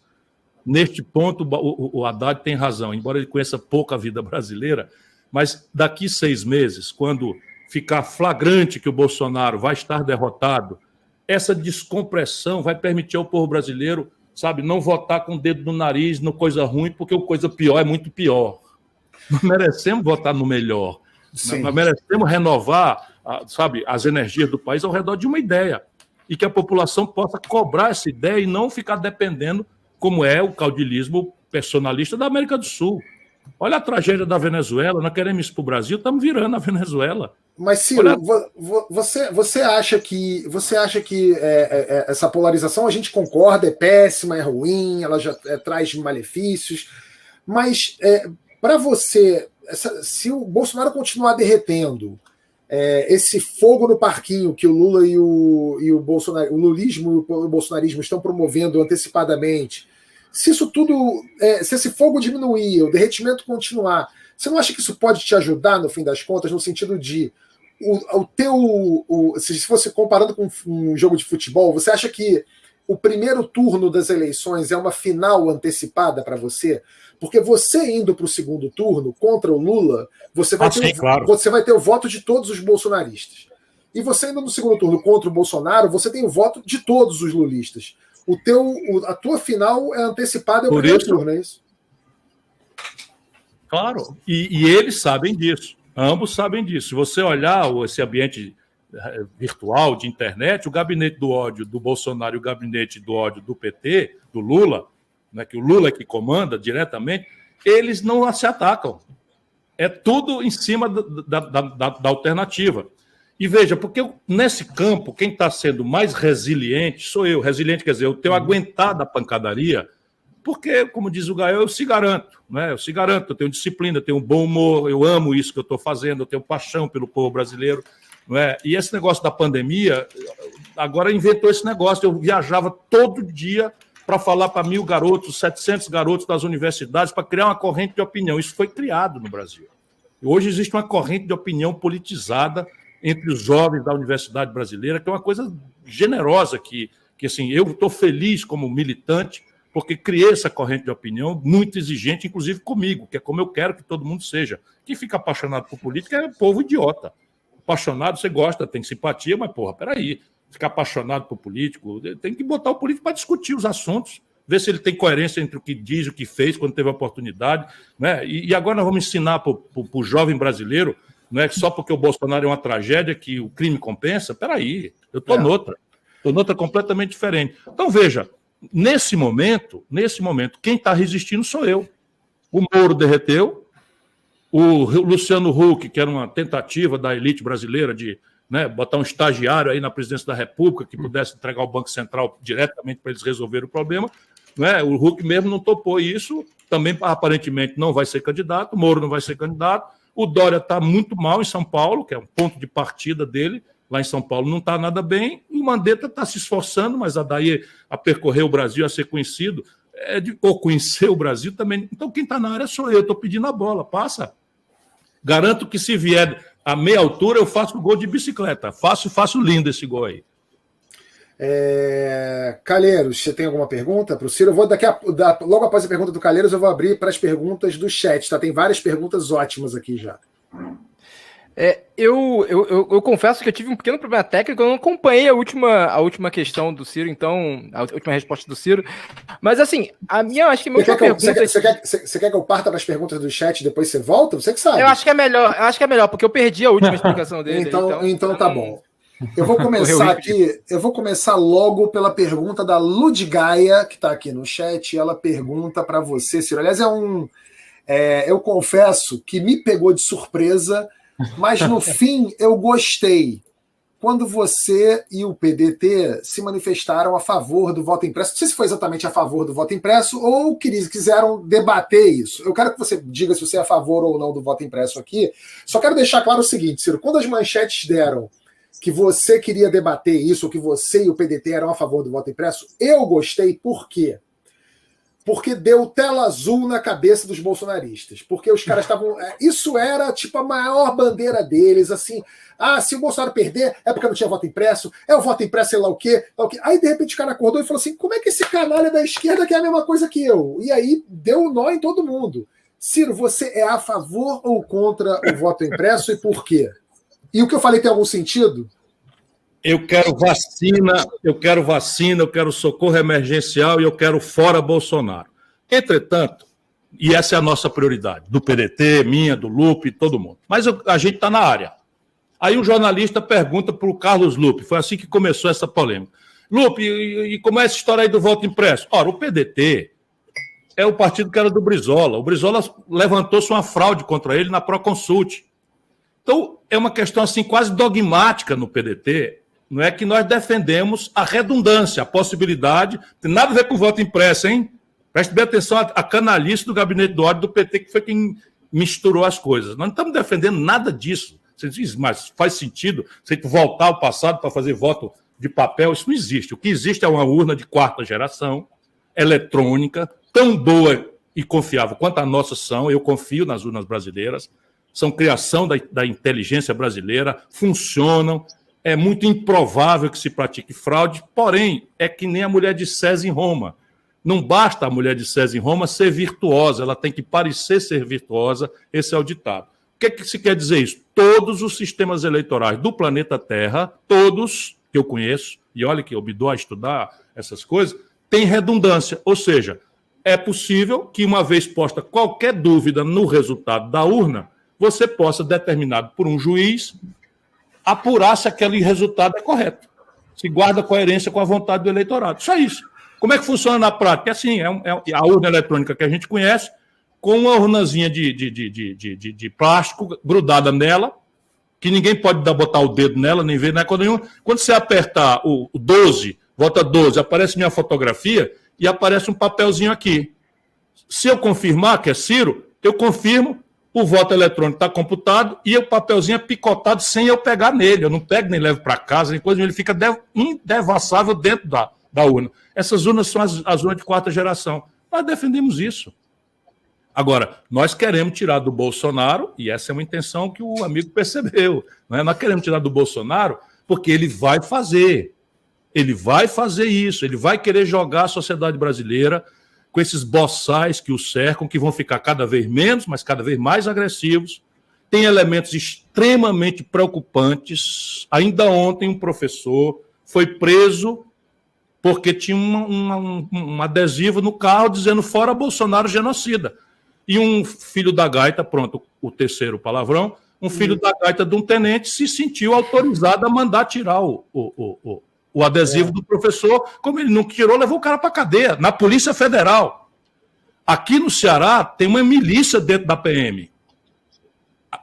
Neste ponto, o Haddad tem razão, embora ele conheça pouco a vida brasileira, mas daqui 6 meses, quando ficar flagrante que o Bolsonaro vai estar derrotado, essa descompressão vai permitir ao povo brasileiro, não votar com o dedo no nariz, no coisa ruim, porque o coisa pior é muito pior. Nós merecemos votar no melhor. Sim. Nós merecemos renovar, as energias do país ao redor de uma ideia. E que a população possa cobrar essa ideia e não ficar dependendo, como é o caudilismo personalista da América do Sul. Olha a tragédia da Venezuela, nós queremos isso para o Brasil, estamos virando a Venezuela. Mas, Ciro, você acha que essa polarização, a gente concorda, é péssima, é ruim, ela já traz malefícios, mas para você, se o Bolsonaro continuar derretendo esse fogo no parquinho que o Lula e o Bolsonaro, o lulismo e o bolsonarismo estão promovendo antecipadamente, se isso tudo, se esse fogo diminuir, o derretimento continuar, você não acha que isso pode te ajudar, no fim das contas, no sentido de se fosse comparando com um jogo de futebol, você acha que o primeiro turno das eleições é uma final antecipada para você? Porque você indo para o segundo turno contra o Lula, você vai ter o voto de todos os bolsonaristas. E você indo no segundo turno contra o Bolsonaro, você tem o voto de todos os lulistas. A tua final é antecipada ao primeiro turno, é isso? Claro, e eles sabem disso. Ambos sabem disso. Se você olhar esse ambiente virtual de internet, o gabinete do ódio do Bolsonaro e o gabinete do ódio do PT, do Lula, que o Lula é que comanda diretamente, eles não se atacam. É tudo em cima da alternativa. E veja, porque nesse campo, quem está sendo mais resiliente sou eu. Resiliente quer dizer, eu tenho aguentado a pancadaria, porque, como diz o Gael, eu se garanto. Eu se garanto, eu tenho disciplina, eu tenho bom humor, eu amo isso que eu estou fazendo, eu tenho paixão pelo povo brasileiro. E esse negócio da pandemia, agora inventou esse negócio. Eu viajava todo dia para falar para 1.000 garotos, 700 garotos das universidades, para criar uma corrente de opinião. Isso foi criado no Brasil. E hoje existe uma corrente de opinião politizada entre os jovens da universidade brasileira, que é uma coisa generosa, que assim, eu estou feliz como militante porque criei essa corrente de opinião muito exigente, inclusive comigo, que é como eu quero que todo mundo seja. Quem fica apaixonado por política é povo idiota. Apaixonado, você gosta, tem simpatia, mas, porra, peraí. Ficar apaixonado por político, tem que botar o político para discutir os assuntos, ver se ele tem coerência entre o que diz e o que fez quando teve a oportunidade. Né? E agora nós vamos ensinar para o jovem brasileiro, não é só porque o Bolsonaro é uma tragédia que o crime compensa. Peraí, eu estou noutra completamente diferente. Então, veja, nesse momento, quem está resistindo sou eu. O Moro derreteu, o Luciano Huck, que era uma tentativa da elite brasileira de botar um estagiário aí na presidência da República que pudesse entregar o Banco Central diretamente para eles resolverem o problema. O Huck mesmo não topou isso, também aparentemente não vai ser candidato, o Moro não vai ser candidato, o Dória está muito mal em São Paulo, que é um ponto de partida dele, lá em São Paulo não está nada bem, e o Mandetta está se esforçando, mas daí a percorrer o Brasil, a ser conhecido, ou conhecer o Brasil também. Então quem está na área sou eu, estou pedindo a bola, passa. Garanto que se vier a meia altura, eu faço gol de bicicleta. Faço lindo esse gol aí. Calheiros, você tem alguma pergunta para o Ciro? Eu vou logo após a pergunta do Calheiros, eu vou abrir para as perguntas do chat, tá? Tem várias perguntas ótimas aqui já. Eu confesso que eu tive um pequeno problema técnico, eu não acompanhei a última questão do Ciro, então, a última resposta do Ciro. Mas assim, acho que a minha pergunta... Você quer que eu parta para as perguntas do chat e depois você volta? Você que sabe. Eu acho que é melhor, porque eu perdi a última explicação dele. Então tá bom. Eu vou começar logo pela pergunta da Ludgaia, que está aqui no chat, e ela pergunta para você, Ciro. Aliás, eu confesso que me pegou de surpresa, mas no fim eu gostei. Quando você e o PDT se manifestaram a favor do voto impresso, não sei se foi exatamente a favor do voto impresso ou quiseram debater isso. Eu quero que você diga se você é a favor ou não do voto impresso aqui. Só quero deixar claro o seguinte, Ciro, quando as manchetes deram que você queria debater isso, ou que você e o PDT eram a favor do voto impresso, eu gostei. Por quê? Porque deu tela azul na cabeça dos bolsonaristas. Porque os caras estavam... Isso era tipo a maior bandeira deles, assim... se o Bolsonaro perder, é porque não tinha voto impresso, o voto impresso sei lá o quê. Aí, de repente, o cara acordou e falou assim, como é que esse canalha da esquerda quer a mesma coisa que eu? E aí, deu um nó em todo mundo. Ciro, você é a favor ou contra o voto impresso e por quê? E o que eu falei tem algum sentido? Eu quero vacina, eu quero socorro emergencial e eu quero fora Bolsonaro. Entretanto, e essa é a nossa prioridade, do PDT, minha, do Lupe, todo mundo. Mas a gente está na área. Aí um jornalista pergunta para o Carlos Lupe, foi assim que começou essa polêmica. Lupe, e como é essa história aí do voto impresso? Ora, o PDT é o partido que era do Brizola. O Brizola levantou-se uma fraude contra ele na Proconsult. Então, é uma questão assim quase dogmática no PDT, não é que nós defendemos a redundância, a possibilidade, tem nada a ver com o voto impresso, hein? Preste bem atenção à canalice do gabinete do ódio do PT, que foi quem misturou as coisas. Nós não estamos defendendo nada disso. Você diz, mas faz sentido você voltar ao passado para fazer voto de papel? Isso não existe. O que existe é uma urna de quarta geração, eletrônica, tão boa e confiável quanto a nossa são. Eu confio nas urnas brasileiras. São criação da inteligência brasileira, funcionam, é muito improvável que se pratique fraude, porém, é que nem a mulher de César em Roma. Não basta a mulher de César em Roma ser virtuosa, ela tem que parecer ser virtuosa, esse é o ditado. O que se quer dizer isso? Todos os sistemas eleitorais do planeta Terra, todos que eu conheço, e olha que eu me dou a estudar essas coisas, têm redundância, ou seja, é possível que uma vez posta qualquer dúvida no resultado da urna, você possa, determinado por um juiz, apurar se aquele resultado é correto. Se guarda coerência com a vontade do eleitorado. Só isso. Como é que funciona na prática? É assim, a urna eletrônica que a gente conhece, com uma urnazinha de plástico grudada nela, que ninguém pode botar o dedo nela, nem ver, né? Quando você apertar o 12, vota 12, aparece minha fotografia e aparece um papelzinho aqui. Se eu confirmar que é Ciro, eu confirmo, o voto eletrônico está computado e o papelzinho é picotado sem eu pegar nele. Eu não pego nem levo para casa, nem coisa, ele fica indevassável dentro da urna. Essas urnas são as urnas de quarta geração. Nós defendemos isso. Agora, nós queremos tirar do Bolsonaro, e essa é uma intenção que o amigo percebeu, não é? Nós queremos tirar do Bolsonaro porque ele vai fazer isso, ele vai querer jogar a sociedade brasileira com esses boçais que o cercam, que vão ficar cada vez menos, mas cada vez mais agressivos. Tem elementos extremamente preocupantes. Ainda ontem, um professor foi preso porque tinha um adesivo no carro dizendo fora Bolsonaro genocida. E um filho da gaita, pronto, o terceiro palavrão, um filho da gaita de um tenente se sentiu autorizado a mandar tirar o adesivo do professor. Como ele não tirou, levou o cara para a cadeia, na Polícia Federal. Aqui no Ceará tem uma milícia dentro da PM.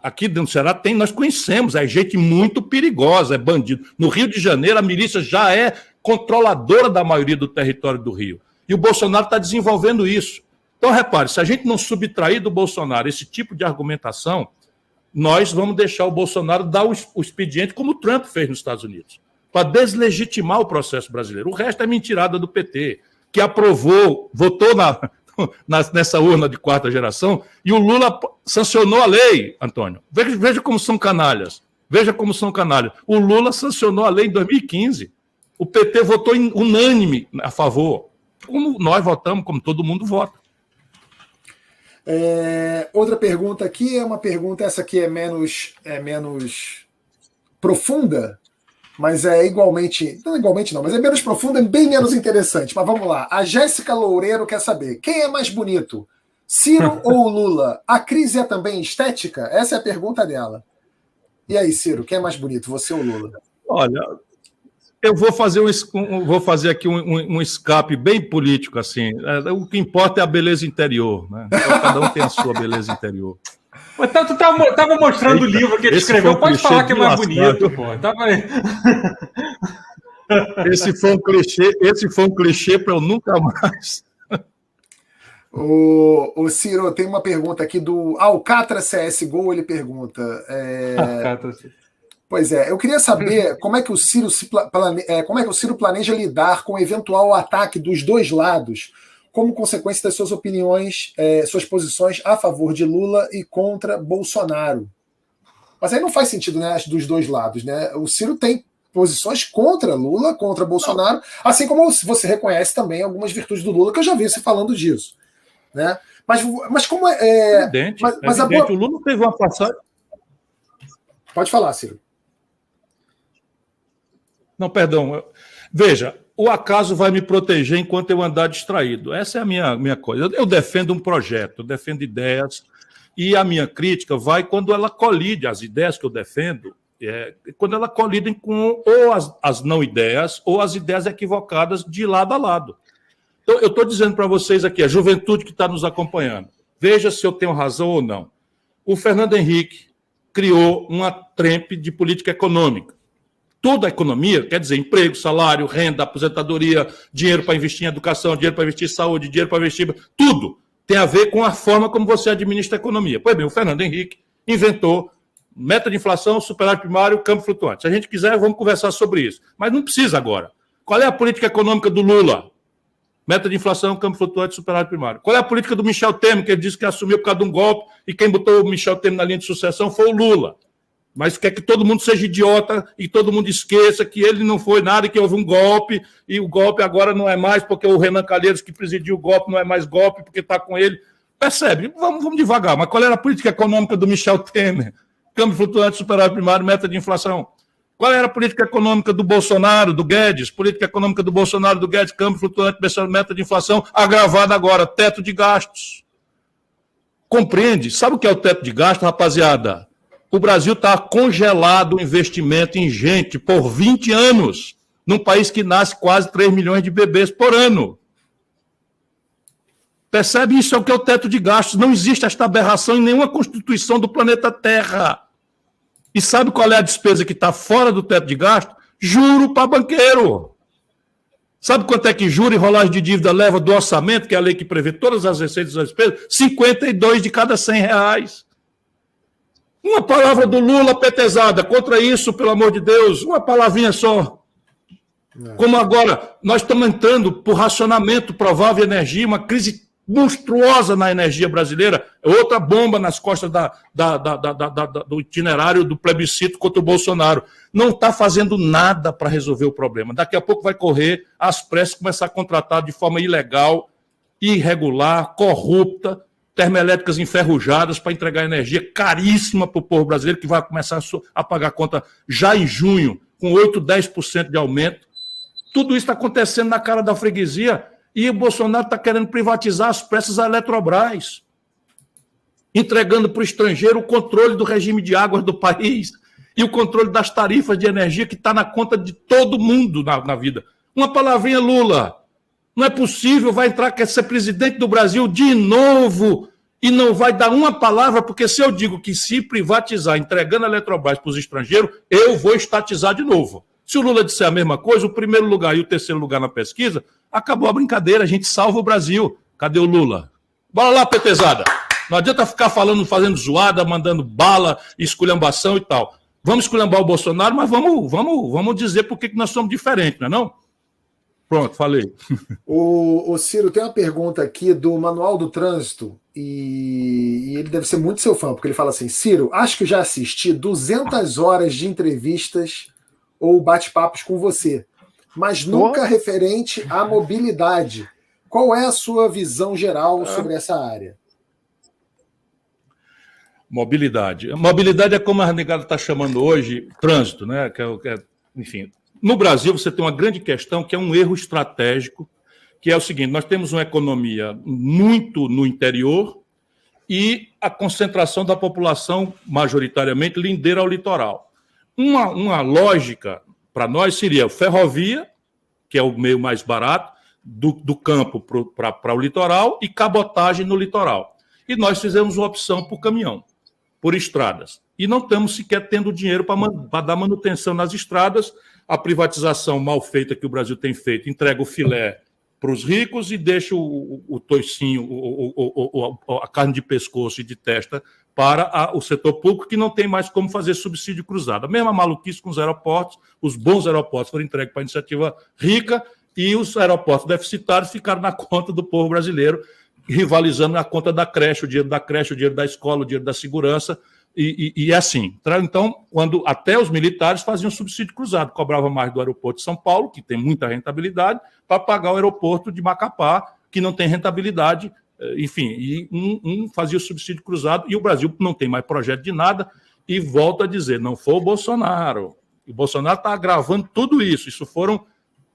Aqui dentro do Ceará nós conhecemos, é gente muito perigosa, é bandido. No Rio de Janeiro, a milícia já é controladora da maioria do território do Rio. E o Bolsonaro está desenvolvendo isso. Então, repare, se a gente não subtrair do Bolsonaro esse tipo de argumentação, nós vamos deixar o Bolsonaro dar o expediente como o Trump fez nos Estados Unidos, para deslegitimar o processo brasileiro. O resto é mentirada do PT, que aprovou, votou nessa urna de quarta geração, e o Lula sancionou a lei, Antônio. Veja como são canalhas. Veja como são canalhas. O Lula sancionou a lei em 2015. O PT votou unânime a favor. Como nós votamos, como todo mundo vota. Outra pergunta aqui é uma pergunta, essa aqui é menos profunda, mas é igualmente, não igualmente não, mas é menos profunda e bem menos interessante. Mas vamos lá. A Jéssica Loureiro quer saber, quem é mais bonito, Ciro ou Lula? A crise é também estética? Essa é a pergunta dela. E aí, Ciro, quem é mais bonito, você ou Lula? Olha, eu vou fazer aqui um escape bem político, assim. O que importa é a beleza interior, né? Então, cada um tem a sua beleza interior. Mas tu tava mostrando o livro que ele escreveu. Pode falar que é mais bonito, pô. Esse foi um clichê para eu nunca mais. O Ciro, tem uma pergunta aqui do Alcatra CSGO, ele pergunta. Pois é, eu queria saber como é que o Ciro planeja lidar com o eventual ataque dos dois lados, como consequência das suas opiniões, suas posições a favor de Lula e contra Bolsonaro. Mas aí não faz sentido, né, dos dois lados, né? O Ciro tem posições contra Lula, contra Bolsonaro, assim como você reconhece também algumas virtudes do Lula, que eu já vi você falando disso, né? Mas como é... Evidente, mas o Lula teve uma passagem... Pode falar, Ciro. Não, perdão. Veja, o acaso vai me proteger enquanto eu andar distraído. Essa é a minha coisa. Eu defendo um projeto, eu defendo ideias, e a minha crítica vai quando ela colide, as ideias que eu defendo, quando ela colidem com ou as não ideias ou as ideias equivocadas de lado a lado. Então, eu estou dizendo para vocês aqui, a juventude que está nos acompanhando, veja se eu tenho razão ou não. O Fernando Henrique criou uma trempe de política econômica. Toda a economia, quer dizer, emprego, salário, renda, aposentadoria, dinheiro para investir em educação, dinheiro para investir em saúde, dinheiro para investir... Tudo tem a ver com a forma como você administra a economia. Pois bem, o Fernando Henrique inventou meta de inflação, superávit primário, câmbio flutuante. Se a gente quiser, vamos conversar sobre isso. Mas não precisa agora. Qual é a política econômica do Lula? Meta de inflação, câmbio flutuante, superávit primário. Qual é a política do Michel Temer, que ele disse que assumiu por causa de um golpe e quem botou o Michel Temer na linha de sucessão foi o Lula? Mas quer que todo mundo seja idiota e todo mundo esqueça que ele não foi nada e que houve um golpe, e o golpe agora não é mais porque o Renan Calheiros que presidiu o golpe não é mais golpe porque está com ele. Percebe? Vamos devagar. Mas qual era a política econômica do Michel Temer? Câmbio flutuante, superávit primário, meta de inflação. Qual era a política econômica do Bolsonaro, do Guedes? Política econômica do Bolsonaro, do Guedes, câmbio flutuante, meta de inflação, agravada agora, teto de gastos. Compreende? Sabe o que é o teto de gastos, rapaziada? O Brasil está congelado o investimento em gente por 20 anos, num país que nasce quase 3 milhões de bebês por ano. Percebe? Isso é o que é o teto de gastos. Não existe esta aberração em nenhuma constituição do planeta Terra. E sabe qual é a despesa que está fora do teto de gasto? Juro para banqueiro. Sabe quanto é que juro e rolagem de dívida leva do orçamento, que é a lei que prevê todas as receitas e as despesas? 52 de cada 100 reais. Uma palavra do Lula petezada contra isso, pelo amor de Deus, uma palavrinha só. Como agora, nós estamos entrando por racionamento provável de energia, uma crise monstruosa na energia brasileira, outra bomba nas costas do itinerário do plebiscito contra o Bolsonaro. Não está fazendo nada para resolver o problema. Daqui a pouco vai correr às pressas, começar a contratar de forma ilegal irregular, corrupta, termoelétricas enferrujadas para entregar energia caríssima para o povo brasileiro, que vai começar a pagar a conta já em junho, com 8%, 10% de aumento. Tudo isso está acontecendo na cara da freguesia e o Bolsonaro está querendo privatizar as pressas a Eletrobras, entregando para o estrangeiro o controle do regime de águas do país e o controle das tarifas de energia que está na conta de todo mundo na vida. Uma palavrinha, Lula. Não é possível, vai entrar, quer ser presidente do Brasil de novo e não vai dar uma palavra, porque se eu digo que se privatizar, entregando a Eletrobras para os estrangeiros, eu vou estatizar de novo. Se o Lula disser a mesma coisa, o primeiro lugar e o terceiro lugar na pesquisa, acabou a brincadeira, a gente salva o Brasil. Cadê o Lula? Bora lá, petezada. Não adianta ficar falando, fazendo zoada, mandando bala, esculhambação e tal. Vamos esculhambar o Bolsonaro, mas vamos dizer por que nós somos diferentes, não é não? Pronto, falei. O Ciro, tem uma pergunta aqui do Manual do Trânsito, e ele deve ser muito seu fã, porque ele fala assim: Ciro, acho que já assisti 200 horas de entrevistas ou bate-papos com você, mas nunca referente à mobilidade. Qual é a sua visão geral sobre essa área? Mobilidade. Mobilidade é como a negada está chamando hoje, trânsito, né? Enfim. No Brasil, você tem uma grande questão que é um erro estratégico, que é o seguinte: nós temos uma economia muito no interior e a concentração da população, majoritariamente, lindeira ao litoral. Uma lógica para nós seria ferrovia, que é o meio mais barato, do campo para o litoral, e cabotagem no litoral. E nós fizemos uma opção por caminhão, por estradas. E não estamos sequer tendo dinheiro para dar manutenção nas estradas. A privatização mal feita que o Brasil tem feito entrega o filé para os ricos e deixa o toicinho, a carne de pescoço e de testa para o setor público, que não tem mais como fazer subsídio cruzado. A mesma maluquice com os aeroportos, os bons aeroportos foram entregues para a iniciativa rica e os aeroportos deficitários ficaram na conta do povo brasileiro, rivalizando na conta da creche, o dinheiro da creche, o dinheiro da escola, o dinheiro da segurança. E é assim. Então, quando até os militares faziam subsídio cruzado, cobrava mais do aeroporto de São Paulo, que tem muita rentabilidade, para pagar o aeroporto de Macapá, que não tem rentabilidade, enfim, e um fazia o subsídio cruzado, e o Brasil não tem mais projeto de nada, e volta a dizer, não foi o Bolsonaro. O Bolsonaro está agravando tudo isso. Isso foram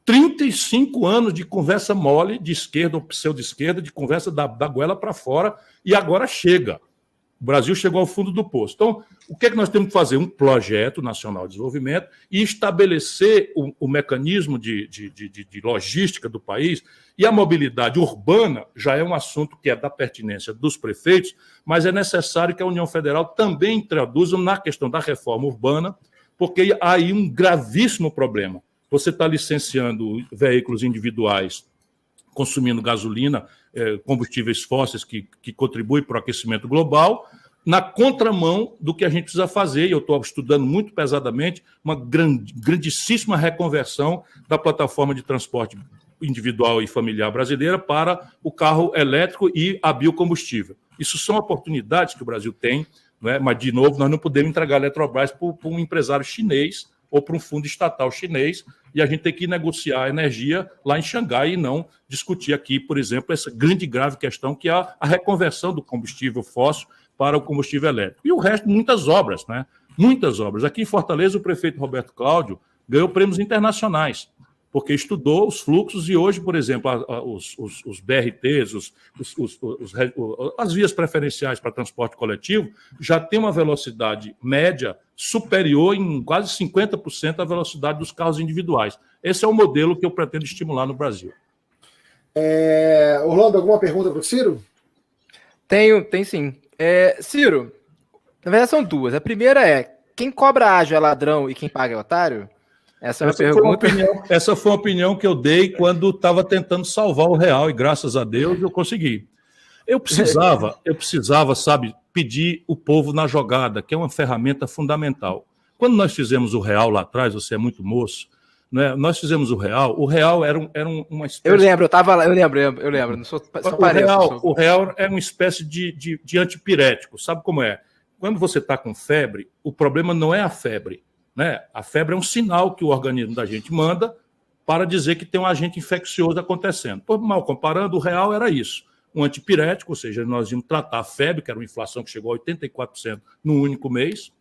35 anos de conversa mole, de esquerda ou pseudo-esquerda, de conversa da goela para fora, e agora chega. O Brasil chegou ao fundo do poço. Então, o que é que nós temos que fazer? Um projeto nacional de desenvolvimento e estabelecer o mecanismo de logística do país. E a mobilidade urbana já é um assunto que é da pertinência dos prefeitos, mas é necessário que a União Federal também introduza na questão da reforma urbana, porque há aí um gravíssimo problema. Você está licenciando veículos individuais consumindo gasolina, combustíveis fósseis que contribuem para o aquecimento global, na contramão do que a gente precisa fazer, e eu estou estudando muito pesadamente, uma grandíssima reconversão da plataforma de transporte individual e familiar brasileira para o carro elétrico e a biocombustível. Isso são oportunidades que o Brasil tem, não é? Mas, de novo, nós não podemos entregar a Eletrobras para um empresário chinês ou para um fundo estatal chinês, e a gente tem que negociar a energia lá em Xangai e não discutir aqui, por exemplo, essa grande e grave questão que é a reconversão do combustível fóssil para o combustível elétrico. E o resto, muitas obras, né? Muitas obras. Aqui em Fortaleza, o prefeito Roberto Cláudio ganhou prêmios internacionais, porque estudou os fluxos e hoje, por exemplo, os BRTs, as vias preferenciais para transporte coletivo já tem uma velocidade média superior em quase 50% à velocidade dos carros individuais. Esse é o modelo que eu pretendo estimular no Brasil. Orlando, alguma pergunta para o Ciro? Tem sim. Ciro, na verdade são duas. A primeira é, quem cobra ágio é ladrão e quem paga é otário? Essa é uma pergunta. Essa foi uma opinião que eu dei quando estava tentando salvar o real, e graças a Deus eu consegui. Eu precisava, sabe, pedir o povo na jogada, que é uma ferramenta fundamental. Quando nós fizemos o real lá atrás, você é muito moço, né? Nós fizemos o real era uma espécie... Eu lembro, eu lembro. Não sou, o real é uma espécie de antipirético, sabe como é? Quando você está com febre, o problema não é a febre, né? A febre é um sinal que o organismo da gente manda para dizer que tem um agente infeccioso acontecendo. Por mal comparando, o real era isso. Um antipirético, ou seja, nós íamos tratar a febre, que era uma inflação que chegou a 84% num único mês,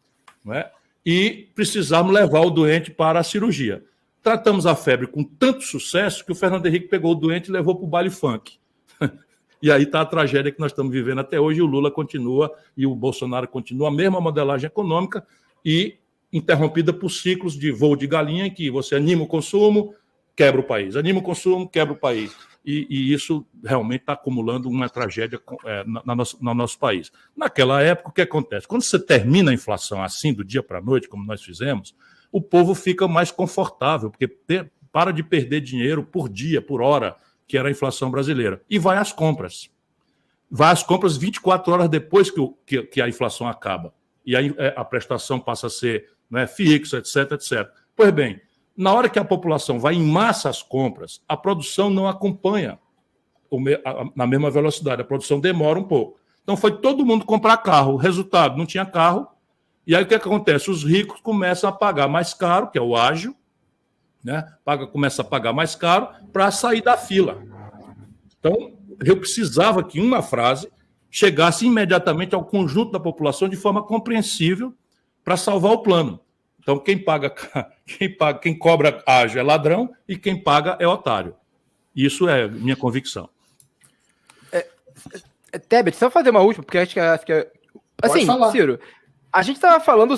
não é? E precisávamos levar o doente para a cirurgia. Tratamos a febre com tanto sucesso que o Fernando Henrique pegou o doente e levou para o baile funk. E aí está a tragédia que nós estamos vivendo até hoje, e o Lula continua, e o Bolsonaro continua a mesma modelagem econômica e interrompida por ciclos de voo de galinha, em que você anima o consumo, quebra o país, anima o consumo, quebra o país. E isso realmente está acumulando uma tragédia no nosso país. Naquela época, o que acontece? Quando você termina a inflação assim, do dia para a noite, como nós fizemos, o povo fica mais confortável, porque para de perder dinheiro por dia, por hora, que era a inflação brasileira, e vai às compras. Vai às compras 24 horas depois que a inflação acaba. E aí a prestação passa a ser, né, fixa, etc, etc. Pois bem, na hora que a população vai em massa às compras, a produção não acompanha na mesma velocidade, a produção demora um pouco. Então foi todo mundo comprar carro, o resultado, não tinha carro, e aí o que acontece? Os ricos começam a pagar mais caro, que é o ágio, né? Começa a pagar mais caro para sair da fila. Então, eu precisava que uma frase chegasse imediatamente ao conjunto da população de forma compreensível para salvar o plano. Então, quem cobra ágio é ladrão e quem paga é otário. Isso é minha convicção. Tebet, só fazer uma última, porque acho que assim, Ciro, a gente estava falando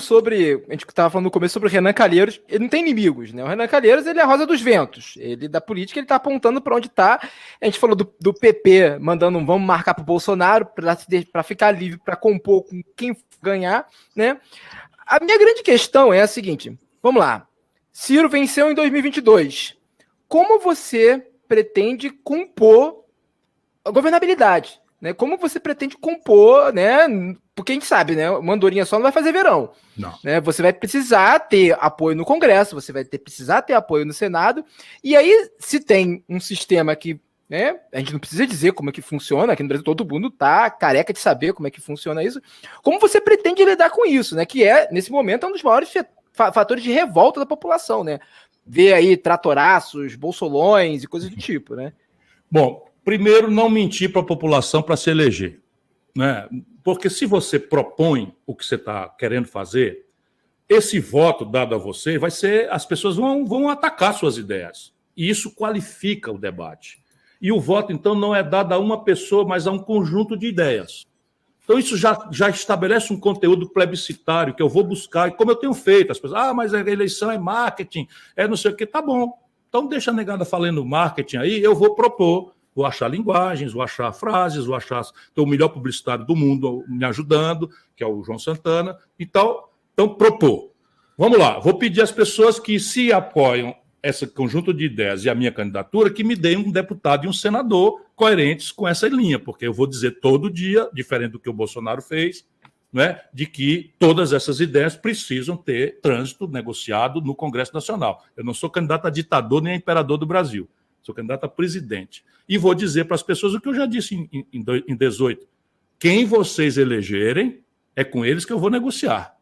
no começo sobre o Renan Calheiros, ele não tem inimigos, né? O Renan Calheiros, ele é a rosa dos ventos, ele da política, ele está apontando para onde está. A gente falou do PP mandando vamos marcar para o Bolsonaro para ficar livre, para compor com quem ganhar, né? A minha grande questão é a seguinte, vamos lá, Ciro venceu em 2022, como você pretende compor a governabilidade? Né? Como você pretende compor, né? Porque a gente sabe, né? Uma andorinha só não vai fazer verão. Não. Né? Você vai precisar ter apoio no Congresso, você vai precisar ter apoio no Senado. E aí, se tem um sistema que, né? A gente não precisa dizer como é que funciona, aqui no Brasil todo mundo tá careca de saber como é que funciona isso. Como você pretende lidar com isso, né? Que é, nesse momento, um dos maiores fatores de revolta da população, né? Ver aí tratoraços, bolsolões e coisas do tipo, né? Bom, primeiro, não mentir para a população para se eleger, né? Porque se você propõe o que você está querendo fazer, esse voto dado a você vai ser... As pessoas vão atacar suas ideias. E isso qualifica o debate. E o voto, então, não é dado a uma pessoa, mas a um conjunto de ideias. Então, isso já estabelece um conteúdo plebiscitário que eu vou buscar, e como eu tenho feito. As pessoas, mas a eleição é marketing, é não sei o quê. Tá bom. Então, deixa a negada falando marketing aí, eu vou propor. Vou achar linguagens, vou achar frases, vou achar o melhor publicitário do mundo me ajudando, que é o João Santana. Então propor. Vamos lá, vou pedir às pessoas que se apoiam esse conjunto de ideias e a minha candidatura, que me deem um deputado e um senador coerentes com essa linha, porque eu vou dizer todo dia, diferente do que o Bolsonaro fez, né, de que todas essas ideias precisam ter trânsito negociado no Congresso Nacional. Eu não sou candidato a ditador nem a imperador do Brasil. Sou candidato a presidente. E vou dizer para as pessoas o que eu já disse em 18. Quem vocês elegerem, é com eles que eu vou negociar.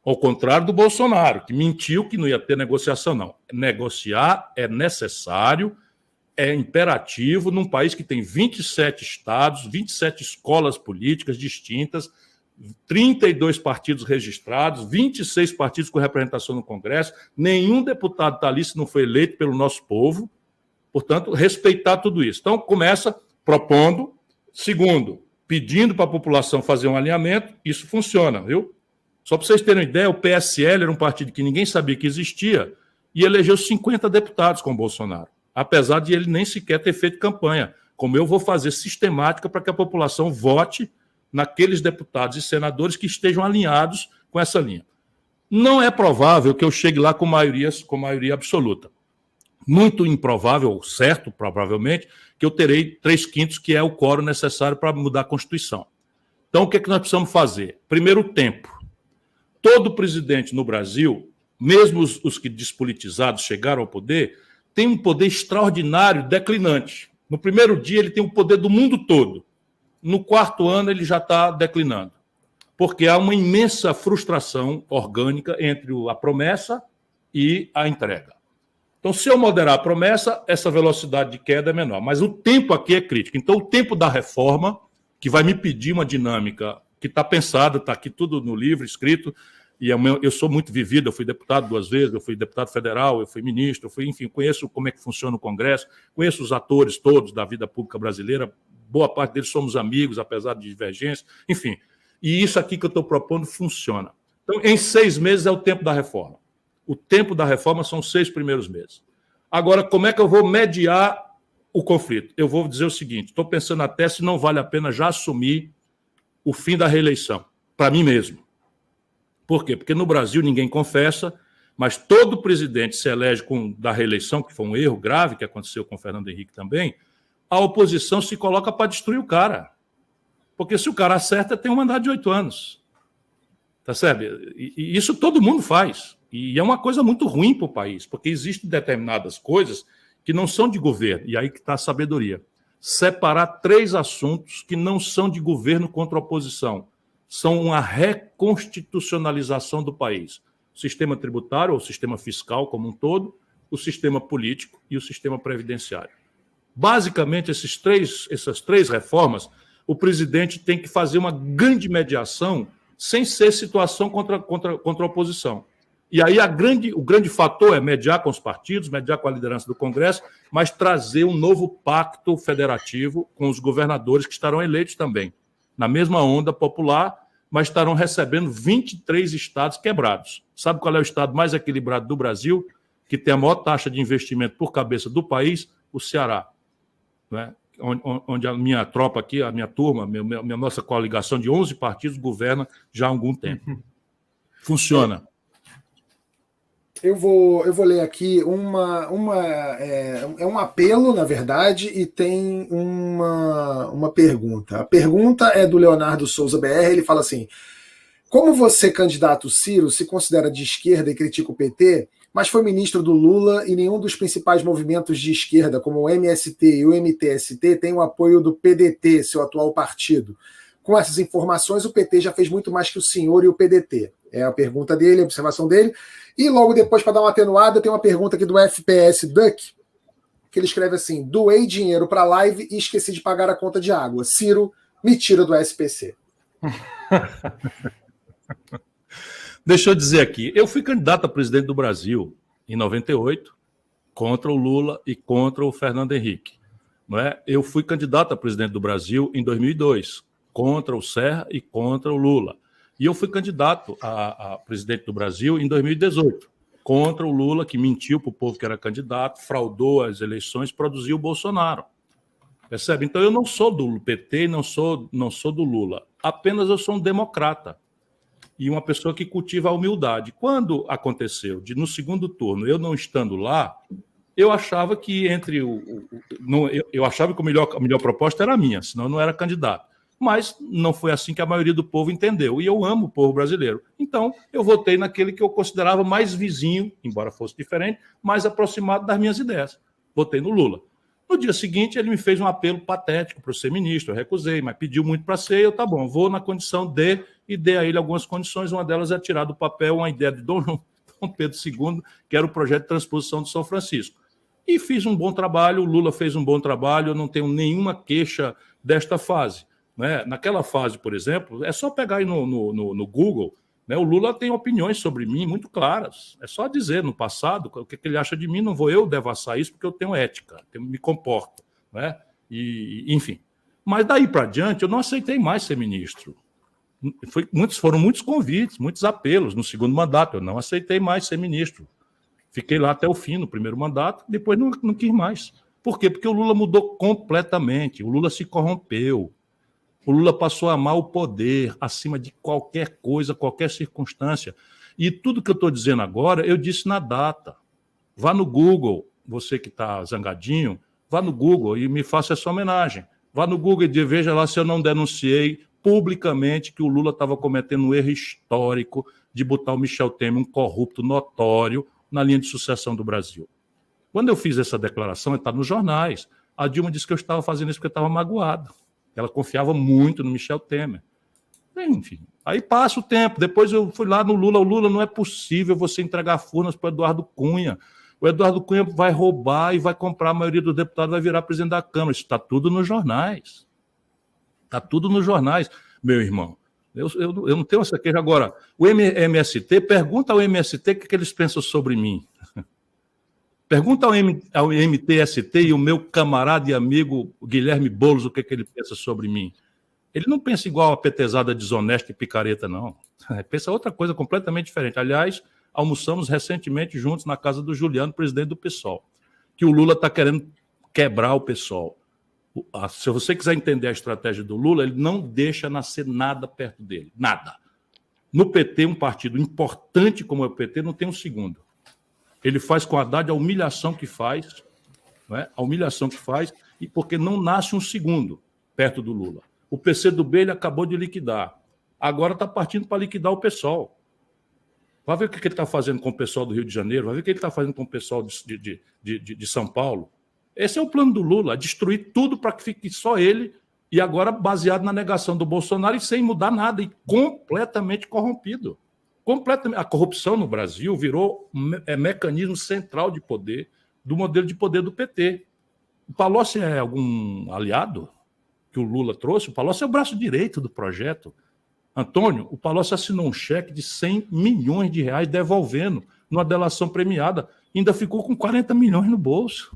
Ao contrário do Bolsonaro, que mentiu que não ia ter negociação, não. Negociar é necessário, é imperativo num país que tem 27 estados, 27 escolas políticas distintas, 32 partidos registrados, 26 partidos com representação no Congresso, nenhum deputado está ali se não foi eleito pelo nosso povo. Portanto, respeitar tudo isso. Então, começa propondo. Segundo, pedindo para a população fazer um alinhamento. Isso funciona, viu? Só para vocês terem uma ideia, o PSL era um partido que ninguém sabia que existia e elegeu 50 deputados com o Bolsonaro, apesar de ele nem sequer ter feito campanha, como eu vou fazer sistemática para que a população vote naqueles deputados e senadores que estejam alinhados com essa linha. Não é provável que eu chegue lá com maioria absoluta. Muito improvável, certo, provavelmente, que eu terei 3/5, que é o quórum necessário para mudar a Constituição. Então, o que é que nós precisamos fazer? Primeiro, tempo. Todo presidente no Brasil, mesmo os que despolitizados chegaram ao poder, tem um poder extraordinário declinante. No primeiro dia, ele tem o poder do mundo todo. No quarto ano, ele já está declinando. Porque há uma imensa frustração orgânica entre a promessa e a entrega. Então, se eu moderar a promessa, essa velocidade de queda é menor. Mas o tempo aqui é crítico. Então, o tempo da reforma, que vai me pedir uma dinâmica que está pensada, está aqui tudo no livro, escrito, e eu sou muito vivido, eu fui deputado 2 vezes, eu fui deputado federal, eu fui ministro, enfim, conheço como é que funciona o Congresso, conheço os atores todos da vida pública brasileira, boa parte deles somos amigos, apesar de divergências, enfim. E isso aqui que eu estou propondo funciona. Então, em 6 meses é o tempo da reforma. O tempo da reforma são 6 primeiros meses. Agora, como é que eu vou mediar o conflito? Eu vou dizer o seguinte, estou pensando até se não vale a pena já assumir o fim da reeleição, para mim mesmo. Por quê? Porque no Brasil ninguém confessa, mas todo presidente se elege da reeleição, que foi um erro grave que aconteceu com o Fernando Henrique também, a oposição se coloca para destruir o cara. Porque se o cara acerta, tem um mandato de 8 anos. Tá certo? E isso todo mundo faz. E é uma coisa muito ruim para o país, porque existem determinadas coisas que não são de governo, e aí que está a sabedoria. Separar 3 assuntos que não são de governo contra a oposição. São uma reconstitucionalização do país. O sistema tributário, ou o sistema fiscal como um todo, o sistema político e o sistema previdenciário. Basicamente, essas três reformas, o presidente tem que fazer uma grande mediação sem ser situação contra a oposição. E aí o grande fator é mediar com os partidos, mediar com a liderança do Congresso, mas trazer um novo pacto federativo com os governadores que estarão eleitos também, na mesma onda popular, mas estarão recebendo 23 estados quebrados. Sabe qual é o estado mais equilibrado do Brasil, que tem a maior taxa de investimento por cabeça do país? O Ceará. Né? Onde a minha tropa aqui, a minha turma, minha nossa coligação de 11 partidos governa já há algum tempo. Funciona. Eu vou ler aqui é um apelo, na verdade, e tem uma pergunta. A pergunta é do Leonardo Souza BR, ele fala assim: como você, candidato Ciro, se considera de esquerda e critica o PT, mas foi ministro do Lula e nenhum dos principais movimentos de esquerda, como o MST e o MTST, tem o apoio do PDT, seu atual partido? Com essas informações, o PT já fez muito mais que o senhor e o PDT. É a pergunta dele, a observação dele. E logo depois, para dar uma atenuada, tem uma pergunta aqui do FPS Duck, que ele escreve assim: doei dinheiro para a live e esqueci de pagar a conta de água. Ciro, me tira do SPC. Deixa eu dizer aqui, eu fui candidato a presidente do Brasil em 98, contra o Lula e contra o Fernando Henrique. Não é? Eu fui candidato a presidente do Brasil em 2002, contra o Serra e contra o Lula. E eu fui candidato a presidente do Brasil em 2018, contra o Lula, que mentiu para o povo que era candidato, fraudou as eleições, produziu o Bolsonaro. Percebe? Então eu não sou do PT, não sou do Lula. Apenas eu sou um democrata e uma pessoa que cultiva a humildade. Quando aconteceu no segundo turno, eu não estando lá, eu achava que eu achava que a melhor proposta era a minha, senão eu não era candidato. Mas não foi assim que a maioria do povo entendeu. E eu amo o povo brasileiro. Então, eu votei naquele que eu considerava mais vizinho, embora fosse diferente, mais aproximado das minhas ideias. Votei no Lula. No dia seguinte, ele me fez um apelo patético para eu ser ministro. Eu recusei, mas pediu muito para ser. Eu, tá bom, vou na condição de... E dei a ele algumas condições. Uma delas é tirar do papel uma ideia de Dom Pedro II, que era o projeto de transposição de São Francisco. E fiz um bom trabalho, o Lula fez um bom trabalho, eu não tenho nenhuma queixa desta fase. Né? Naquela fase, por exemplo, é só pegar aí no Google, né? O Lula tem opiniões sobre mim muito claras. É só dizer no passado o que ele acha de mim, não vou eu devassar isso porque eu tenho ética, me comporto. Né? Enfim. Mas daí para diante eu não aceitei mais ser ministro. Foram muitos convites, muitos apelos no segundo mandato, eu não aceitei mais ser ministro. Fiquei lá até o fim, no primeiro mandato, depois não quis mais. Por quê? Porque o Lula mudou completamente, o Lula se corrompeu. O Lula passou a amar o poder acima de qualquer coisa, qualquer circunstância. E tudo que eu estou dizendo agora, eu disse na data. Vá no Google, você que está zangadinho, vá no Google e me faça essa homenagem. Vá no Google e veja lá se eu não denunciei publicamente que o Lula estava cometendo um erro histórico de botar o Michel Temer, um corrupto notório, na linha de sucessão do Brasil. Quando eu fiz essa declaração, está nos jornais. A Dilma disse que eu estava fazendo isso porque eu estava magoado. Ela confiava muito no Michel Temer. Enfim, aí passa o tempo. Depois eu fui lá no Lula. O Lula, não é possível você entregar furnas para o Eduardo Cunha. o Eduardo Cunha vai roubar e vai comprar a maioria dos deputados, vai virar presidente da Câmara. Isso está tudo nos jornais. Está tudo nos jornais, meu irmão. Eu não tenho essa queixa. Agora, o MST, pergunta ao MST o que eles pensam sobre mim. Pergunta ao MTST e o meu camarada e amigo Guilherme Boulos o que ele pensa sobre mim. Ele não pensa igual a petezada desonesta e picareta, não. Pensa outra coisa completamente diferente. Aliás, almoçamos recentemente juntos na casa do Juliano, presidente do PSOL, que o Lula está querendo quebrar o PSOL. Se você quiser entender a estratégia do Lula, ele não deixa nascer nada perto dele. Nada. No PT, um partido importante como é o PT, não tem um segundo. Ele faz com a Haddad a humilhação que faz, não é? A humilhação que faz, e porque não nasce um segundo perto do Lula. O PCdoB ele acabou de liquidar. Agora está partindo para liquidar o PSOL. Vai ver o que ele está fazendo com o pessoal do Rio de Janeiro, vai ver o que ele está fazendo com o pessoal de São Paulo. Esse é o plano do Lula, destruir tudo para que fique só ele, e agora baseado na negação do Bolsonaro e sem mudar nada, e completamente corrompido. Completamente. A corrupção no Brasil virou mecanismo central de poder do modelo de poder do PT. O Palocci é algum aliado que o Lula trouxe? O Palocci é o braço direito do projeto. Antônio, o Palocci assinou um cheque de 100 milhões de reais devolvendo numa delação premiada. Ainda ficou com 40 milhões no bolso.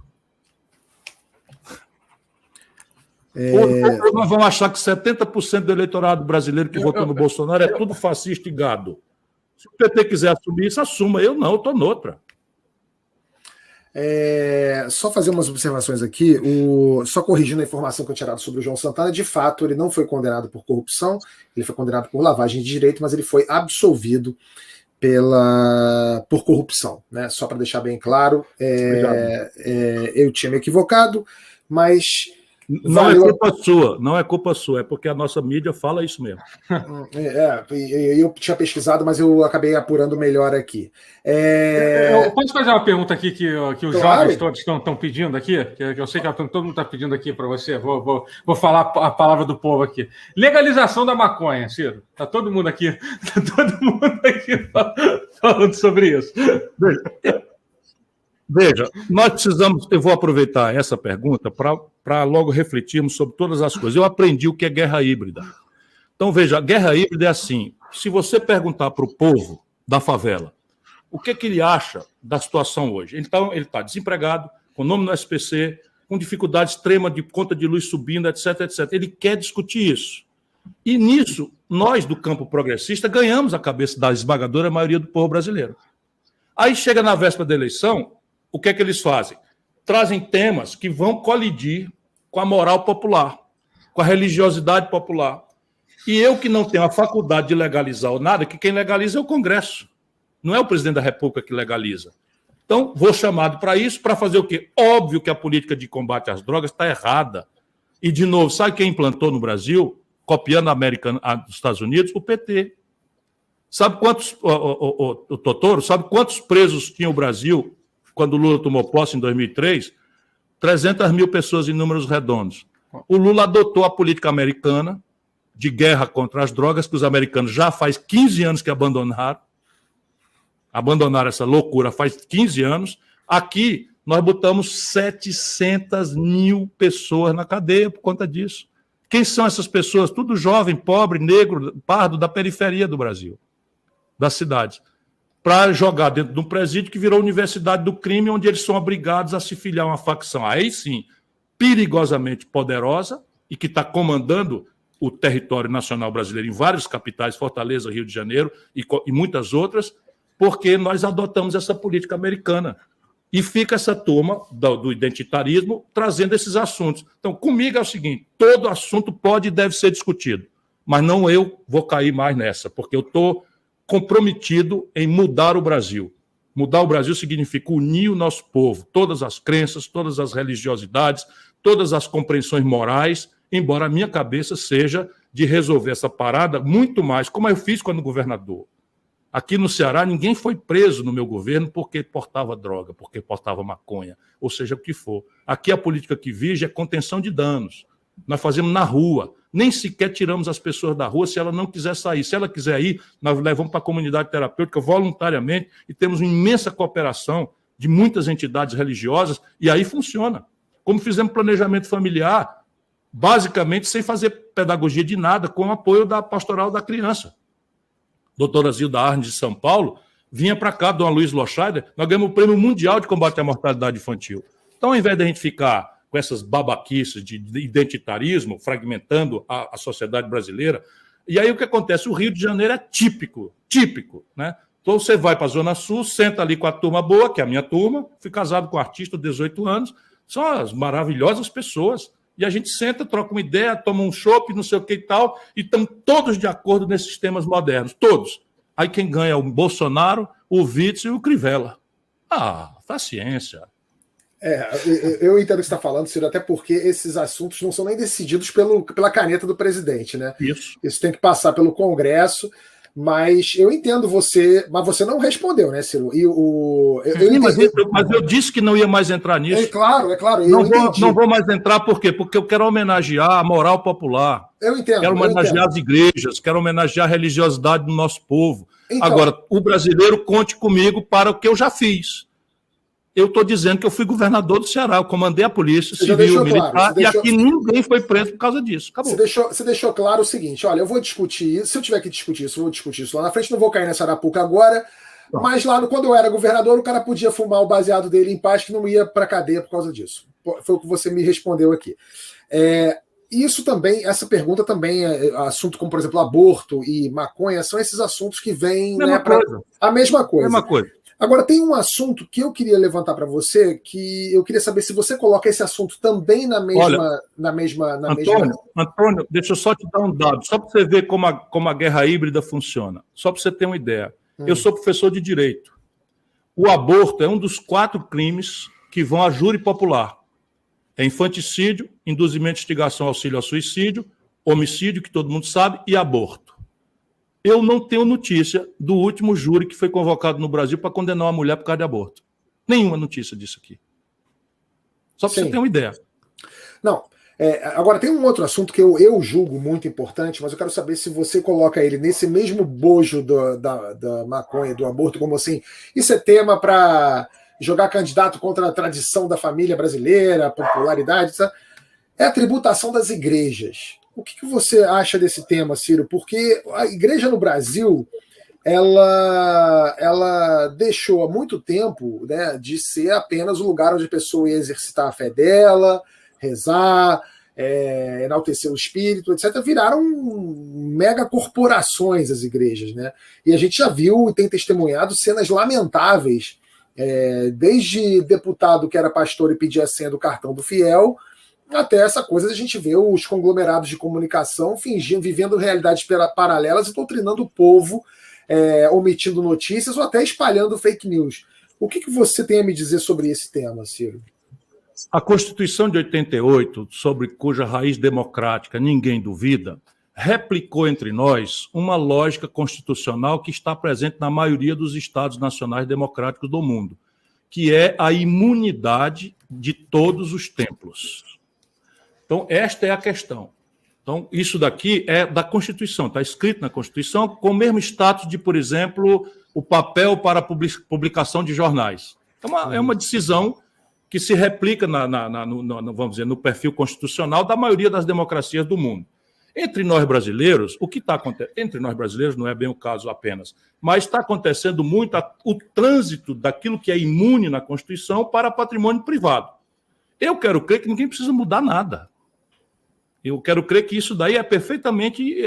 Nós vamos achar que 70% do eleitorado brasileiro que votou no Bolsonaro é tudo fascista e gado. Se o PT quiser assumir isso, assuma. Eu não, eu estou noutra. Só fazer umas observações aqui, só corrigindo a informação que eu tinha dado sobre o João Santana, de fato, ele não foi condenado por corrupção, ele foi condenado por lavagem de direito, mas ele foi absolvido por corrupção, né? Só para deixar bem claro, eu tinha me equivocado, mas... Não é culpa sua, não é culpa sua, é porque a nossa mídia fala isso mesmo. Eu tinha pesquisado, mas eu acabei apurando melhor aqui. Eu posso fazer uma pergunta aqui que os Claro. jovens todos estão pedindo aqui? Que eu sei que todo mundo está pedindo aqui para você. Vou falar a palavra do povo aqui. Legalização da maconha, Ciro. Está todo mundo aqui falando sobre isso. Veja, nós precisamos, eu vou aproveitar essa pergunta para logo refletirmos sobre todas as coisas. Eu aprendi o que é guerra híbrida. Então, veja, a guerra híbrida é assim, se você perguntar para o povo da favela o que ele acha da situação hoje, então ele está desempregado, com nome no SPC, com dificuldade extrema de conta de luz subindo, etc, etc. Ele quer discutir isso. E nisso, nós do campo progressista ganhamos a cabeça da esmagadora maioria do povo brasileiro. Aí chega na véspera da eleição, o que é que eles fazem? Trazem temas que vão colidir com a moral popular, com a religiosidade popular. E eu que não tenho a faculdade de legalizar ou nada, que quem legaliza é o Congresso. Não é o presidente da República que legaliza. Então, vou chamado para isso, para fazer o quê? Óbvio que a política de combate às drogas está errada. E, de novo, sabe quem implantou no Brasil, copiando a dos Estados Unidos? O PT. Sabe quantos, o Totoro, sabe quantos presos tinha o Brasil quando o Lula tomou posse em 2003, 300 mil pessoas em números redondos. O Lula adotou a política americana de guerra contra as drogas, que os americanos já faz 15 anos que abandonaram essa loucura faz 15 anos. Aqui, nós botamos 700 mil pessoas na cadeia por conta disso. Quem são essas pessoas? Tudo jovem, pobre, negro, pardo, da periferia do Brasil, das cidades, para jogar dentro de um presídio que virou Universidade do Crime, onde eles são obrigados a se filiar a uma facção, aí sim, perigosamente poderosa, e que está comandando o território nacional brasileiro em várias capitais, Fortaleza, Rio de Janeiro e muitas outras, porque nós adotamos essa política americana. E fica essa turma do identitarismo trazendo esses assuntos. Então, comigo é o seguinte, todo assunto pode e deve ser discutido, mas não eu vou cair mais nessa, porque eu estou comprometido em mudar o Brasil. Mudar o Brasil significa unir o nosso povo, todas as crenças, todas as religiosidades, todas as compreensões morais, embora a minha cabeça seja de resolver essa parada muito mais, como eu fiz quando governador. Aqui no Ceará, ninguém foi preso no meu governo porque portava droga, porque portava maconha, ou seja, o que for. Aqui a política que vige é contenção de danos. Nós fazemos na rua. Nem sequer tiramos as pessoas da rua se ela não quiser sair. Se ela quiser ir, nós levamos para a comunidade terapêutica voluntariamente e temos uma imensa cooperação de muitas entidades religiosas, e aí funciona. Como fizemos planejamento familiar, basicamente sem fazer pedagogia de nada, com o apoio da Pastoral da Criança. Doutora Zilda Arnes, de São Paulo, vinha para cá, Dona Luiz Loscheider, nós ganhamos o Prêmio Mundial de Combate à Mortalidade Infantil. Então, ao invés de a gente ficar com essas babaquices de identitarismo, fragmentando a sociedade brasileira, e aí o que acontece? O Rio de Janeiro é típico, né? Então você vai para a Zona Sul, senta ali com a turma boa, que é a minha turma, fui casado com um artista de 18 anos, são as maravilhosas pessoas, e a gente senta, troca uma ideia, toma um chopp, não sei o que e tal, e estão todos de acordo nesses temas modernos, todos. Aí quem ganha é o Bolsonaro, o Witzel e o Crivella. Paciência. Eu entendo o que você está falando, Ciro, até porque esses assuntos não são nem decididos pela caneta do presidente, né? Isso tem que passar pelo Congresso, mas eu entendo você, mas você não respondeu, né, Ciro? Mas eu disse que não ia mais entrar nisso. É claro. Não vou mais entrar, por quê? Porque eu quero homenagear a moral popular. Eu entendo. Quero homenagear as igrejas, quero homenagear a religiosidade do nosso povo. Então, agora, o brasileiro conte comigo para o que eu já fiz. Eu estou dizendo que eu fui governador do Ceará, eu comandei a polícia civil, militar, e aqui ninguém foi preso por causa disso. Acabou. Você deixou claro o seguinte, olha, eu vou discutir isso, se eu tiver que discutir isso, eu vou discutir isso lá na frente, não vou cair nessa arapuca agora, mas lá quando eu era governador, o cara podia fumar o baseado dele em paz, que não ia para cadeia por causa disso. Foi o que você me respondeu aqui. Isso também, essa pergunta também, assunto como, por exemplo, aborto e maconha, são esses assuntos que vêm para a mesma coisa. Agora, tem um assunto que eu queria levantar para você, que eu queria saber se você coloca esse assunto também na mesma. Antônio, deixa eu só te dar um dado, só para você ver como a guerra híbrida funciona. Só para você ter uma ideia. Eu sou professor de direito. O aborto é um dos 4 crimes que vão a júri popular. É infanticídio, induzimento, instigação, auxílio ao suicídio, homicídio, que todo mundo sabe, e aborto. Eu não tenho notícia do último júri que foi convocado no Brasil para condenar uma mulher por causa de aborto. Nenhuma notícia disso aqui. Só para você ter uma ideia. Não. Agora, tem um outro assunto que eu julgo muito importante, mas eu quero saber se você coloca ele nesse mesmo bojo da maconha, do aborto, como assim, isso é tema para jogar candidato contra a tradição da família brasileira, a popularidade, sabe? É a tributação das igrejas. O que você acha desse tema, Ciro? Porque a igreja no Brasil, ela deixou há muito tempo, né, de ser apenas um lugar onde a pessoa ia exercitar a fé dela, rezar, enaltecer o espírito, etc. Viraram mega corporações as igrejas, né? E a gente já viu e tem testemunhado cenas lamentáveis, desde deputado que era pastor e pedia a senha do cartão do fiel, até essa coisa de a gente ver os conglomerados de comunicação vivendo realidades paralelas e doutrinando o povo, omitindo notícias ou até espalhando fake news. O que você tem a me dizer sobre esse tema, Ciro? A Constituição de 88, sobre cuja raiz democrática ninguém duvida, replicou entre nós uma lógica constitucional que está presente na maioria dos Estados nacionais democráticos do mundo, que é a imunidade de todos os templos. Então, esta é a questão. Então, isso daqui é da Constituição, está escrito na Constituição, com o mesmo status de, por exemplo, o papel para publicação de jornais. É uma decisão que se replica vamos dizer, no perfil constitucional da maioria das democracias do mundo. Entre nós brasileiros, o que está acontecendo? Entre nós brasileiros não é bem o caso apenas, mas está acontecendo muito o trânsito daquilo que é imune na Constituição para patrimônio privado. Eu quero crer que ninguém precisa mudar nada. Eu quero crer que isso daí é perfeitamente,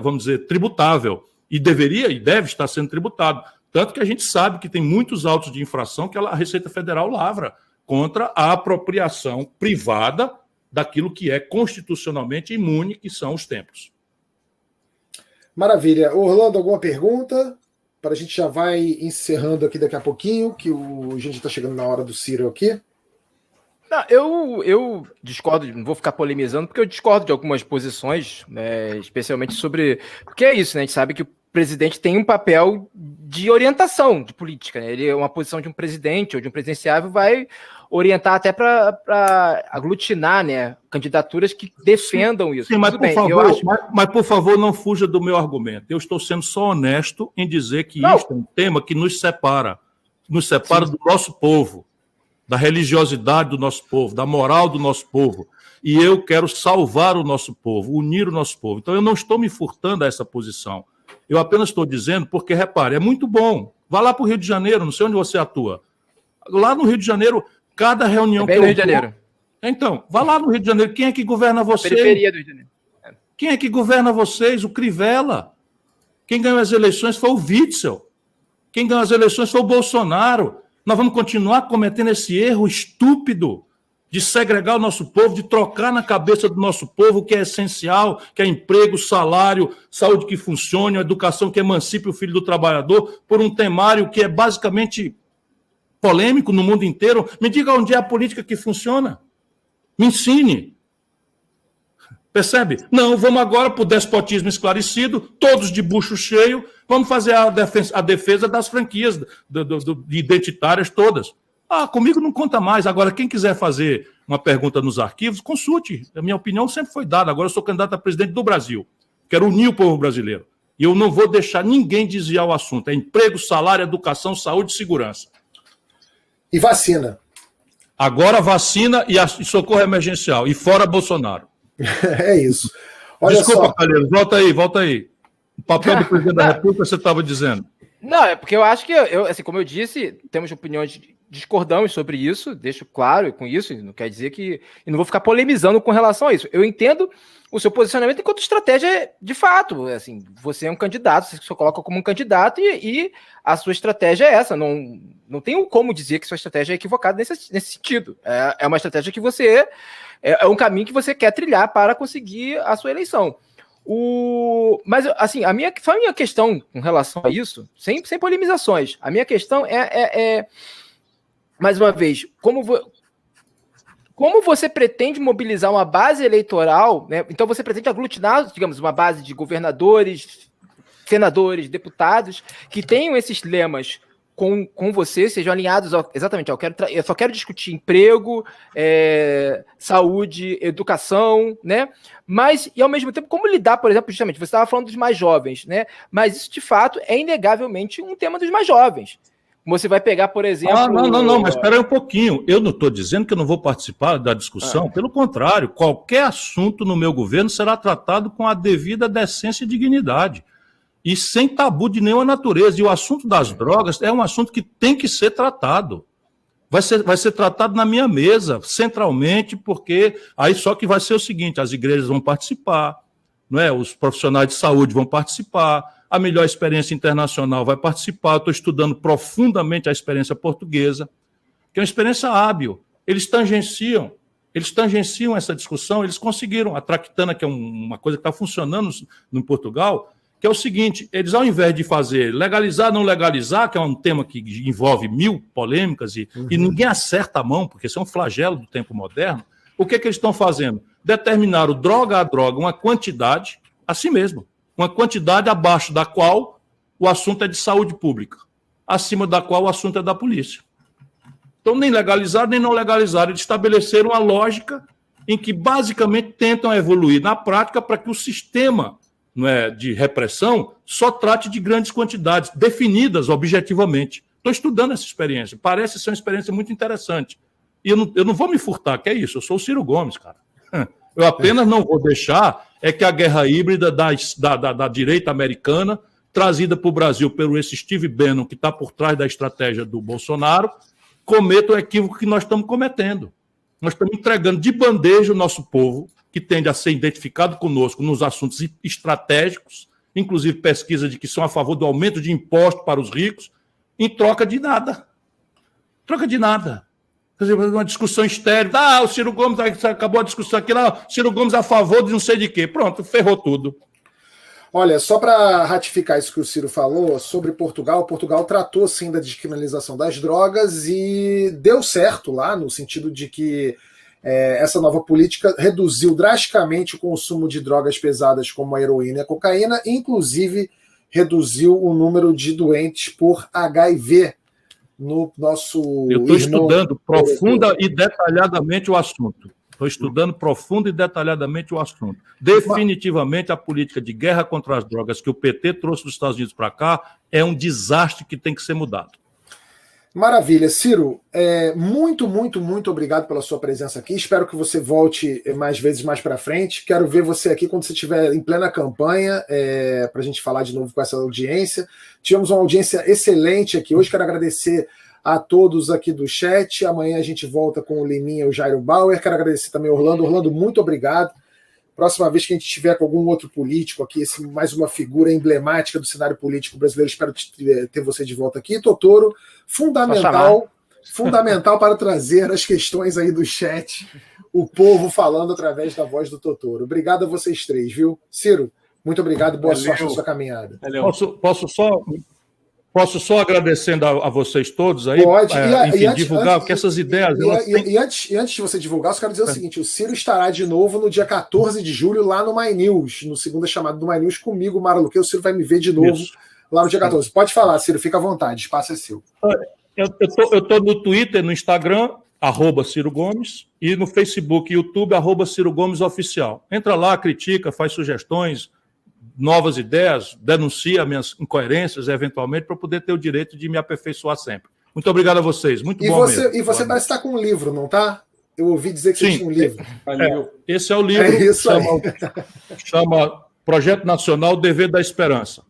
vamos dizer, tributável. E deveria e deve estar sendo tributado. Tanto que a gente sabe que tem muitos autos de infração que a Receita Federal lavra contra a apropriação privada daquilo que é constitucionalmente imune, que são os templos. Maravilha. Orlando, alguma pergunta? Para a gente já vai encerrando aqui daqui a pouquinho, que a gente está chegando na hora do Ciro aqui. Não, eu discordo, não vou ficar polemizando, porque eu discordo de algumas posições, né, especialmente sobre... Porque é isso, né? A gente sabe que o presidente tem um papel de orientação de política, né? Ele é uma posição de um presidente ou de um presidenciável, vai orientar até para aglutinar, né, candidaturas que defendam isso. Sim, mas por favor, não fuja do meu argumento. Eu estou sendo só honesto em dizer que isso é um tema que nos separa. nos separa do nosso povo, da religiosidade do nosso povo, da moral do nosso povo. E eu quero salvar o nosso povo, unir o nosso povo. Então, eu não estou me furtando a essa posição. Eu apenas estou dizendo porque, repare, é muito bom. Vá lá para o Rio de Janeiro, não sei onde você atua. Lá no Rio de Janeiro, cada reunião que eu... no Rio de Janeiro. Então, vá lá no Rio de Janeiro. Quem é que governa vocês? Periferia do Rio de Janeiro. Quem é que governa vocês? O Crivella. Quem ganhou as eleições foi o Witzel. Quem ganhou as eleições foi o Bolsonaro. Nós vamos continuar cometendo esse erro estúpido de segregar o nosso povo, de trocar na cabeça do nosso povo o que é essencial, que é emprego, salário, saúde que funcione, educação que emancipe o filho do trabalhador, por um temário que é basicamente polêmico no mundo inteiro. Me diga onde é a política que funciona. Me ensine. Percebe? Não, vamos agora para o despotismo esclarecido, todos de bucho cheio, vamos fazer a defesa das franquias identitárias todas. Comigo não conta mais. Agora, quem quiser fazer uma pergunta nos arquivos, consulte. A minha opinião sempre foi dada. Agora eu sou candidato a presidente do Brasil. Quero unir o povo brasileiro. E eu não vou deixar ninguém desviar o assunto. É emprego, salário, educação, saúde e segurança. E vacina. Agora vacina e socorro emergencial. E fora Bolsonaro. É isso. Olha Desculpa, só. Calheiros, volta aí. O papel do presidente da República, você estava dizendo. Não, é porque eu acho que, assim, como eu disse, temos opiniões, discordamos sobre isso, deixo claro com isso, não quer dizer que... E não vou ficar polemizando com relação a isso. Eu entendo o seu posicionamento enquanto estratégia de fato. Assim, você é um candidato, você se coloca como um candidato e a sua estratégia é essa. Não tenho como dizer que sua estratégia é equivocada nesse sentido. É uma estratégia que você... É um caminho que você quer trilhar para conseguir a sua eleição. Mas, assim, a minha questão com relação a isso, sem polemizações, a minha questão mais uma vez, como você pretende mobilizar uma base eleitoral, né? Então você pretende aglutinar, digamos, uma base de governadores, senadores, deputados, que tenham esses lemas com você, sejam alinhados exatamente. Eu só quero discutir emprego, saúde, educação, né? Mas, e ao mesmo tempo, como lidar, por exemplo, justamente, você estava falando dos mais jovens, né? Mas isso, de fato, é inegavelmente um tema dos mais jovens. Você vai pegar, por exemplo... Não, mas espera aí um pouquinho. Eu não estou dizendo que eu não vou participar da discussão, pelo contrário, qualquer assunto no meu governo será tratado com a devida decência e dignidade. E sem tabu de nenhuma natureza. E o assunto das drogas é um assunto que tem que ser tratado. Vai ser tratado na minha mesa, centralmente, porque aí só que vai ser o seguinte, as igrejas vão participar, não é? Os profissionais de saúde vão participar, a melhor experiência internacional vai participar. Eu estou estudando profundamente a experiência portuguesa, que é uma experiência hábil. Eles tangenciam essa discussão, eles conseguiram. A traquitana, que é uma coisa que está funcionando no Portugal, que é o seguinte, eles ao invés de fazer legalizar, não legalizar, que é um tema que envolve 1000 polêmicas e ninguém acerta a mão, porque isso é um flagelo do tempo moderno, o que eles estão fazendo? Determinaram droga a droga uma quantidade, assim mesmo, uma quantidade abaixo da qual o assunto é de saúde pública, acima da qual o assunto é da polícia. Então nem legalizaram, nem não legalizaram, eles estabeleceram uma lógica em que basicamente tentam evoluir na prática para que o sistema de repressão só trate de grandes quantidades, definidas objetivamente. Estou estudando essa experiência, parece ser uma experiência muito interessante. E eu não vou me furtar, que é isso, eu sou o Ciro Gomes, cara. Eu apenas não vou deixar que a guerra híbrida da direita americana, trazida para o Brasil pelo esse Steve Bannon, que está por trás da estratégia do Bolsonaro, cometa o equívoco que nós estamos cometendo. Nós estamos entregando de bandeja o nosso povo, que tende a ser identificado conosco nos assuntos estratégicos, inclusive pesquisa de que são a favor do aumento de impostos para os ricos, em troca de nada. Troca de nada. Quer dizer, uma discussão estéril. O Ciro Gomes acabou a discussão aqui lá, o Ciro Gomes a favor de não sei de quê. Pronto, ferrou tudo. Olha, só para ratificar isso que o Ciro falou sobre Portugal tratou sim da descriminalização das drogas e deu certo lá, no sentido de que essa nova política reduziu drasticamente o consumo de drogas pesadas como a heroína e a cocaína, inclusive reduziu o número de doentes por HIV no nosso... Eu estou estudando profunda e detalhadamente o assunto. Definitivamente, a política de guerra contra as drogas que o PT trouxe dos Estados Unidos para cá é um desastre que tem que ser mudado. Maravilha. Ciro, muito, muito, muito obrigado pela sua presença aqui. Espero que você volte mais vezes mais para frente. Quero ver você aqui quando você estiver em plena campanha, para a gente falar de novo com essa audiência. Tivemos uma audiência excelente aqui hoje. Quero agradecer a todos aqui do chat. Amanhã a gente volta com o Liminha e o Jairo Bauer. Quero agradecer também ao Orlando. Orlando, muito obrigado. Próxima vez que a gente estiver com algum outro político aqui, mais uma figura emblemática do cenário político brasileiro, espero ter você de volta aqui. Totoro, fundamental para trazer as questões aí do chat, o povo falando através da voz do Totoro. Obrigado a vocês três, viu? Ciro, muito obrigado, boa sorte na sua caminhada. Posso só agradecendo a vocês todos aí, Pode. Divulgar, porque essas ideias... Antes de você divulgar, eu quero dizer o seguinte, o Ciro estará de novo no dia 14 de julho lá no My News, no segunda chamada do My News comigo, Mara Luque. O Ciro vai me ver de novo lá no dia 14. Pode falar, Ciro, fica à vontade, o espaço é seu. Eu estou no Twitter, no Instagram, @Ciro Gomes, e no Facebook e YouTube, @Ciro Gomes Oficial. Entra lá, critica, faz sugestões, novas ideias, denuncia minhas incoerências, eventualmente, para poder ter o direito de me aperfeiçoar sempre. Muito obrigado a vocês, muito bom mesmo. E você parece estar com um livro, não tá? Eu ouvi dizer que você tinha um livro. Esse é o livro, chama Projeto Nacional Dever da Esperança,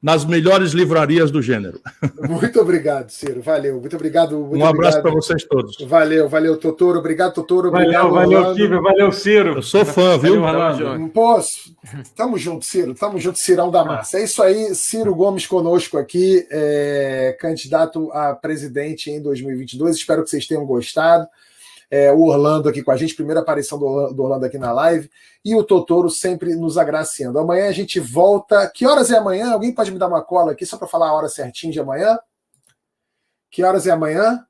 nas melhores livrarias do gênero. Muito obrigado, Ciro, valeu. Muito obrigado. Um abraço para vocês todos. Valeu, Totoro. Obrigado, Totoro. Obrigado, valeu, Kívio. Valeu, Ciro. Eu sou fã, viu? Tamo junto, Ciro. Tamo junto, Cirão da Massa. É isso aí, Ciro Gomes conosco aqui, candidato a presidente em 2022. Espero que vocês tenham gostado. O Orlando aqui com a gente, primeira aparição do Orlando aqui na live, e o Totoro sempre nos agraciando. Amanhã a gente volta. Que horas é amanhã? Alguém pode me dar uma cola aqui só para falar a hora certinha de amanhã? Que horas é amanhã?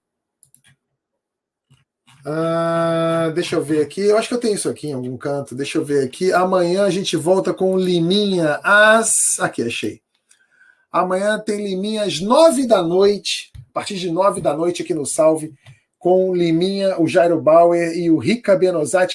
Deixa eu ver aqui. Eu acho que eu tenho isso aqui em algum canto. Deixa eu ver aqui. Amanhã a gente volta com o Liminha Aqui, achei. Amanhã tem Liminha às 9 da noite, a partir de 9 da noite aqui no Salve, com o Liminha, o Jairo Bauer e o Rica Benozati.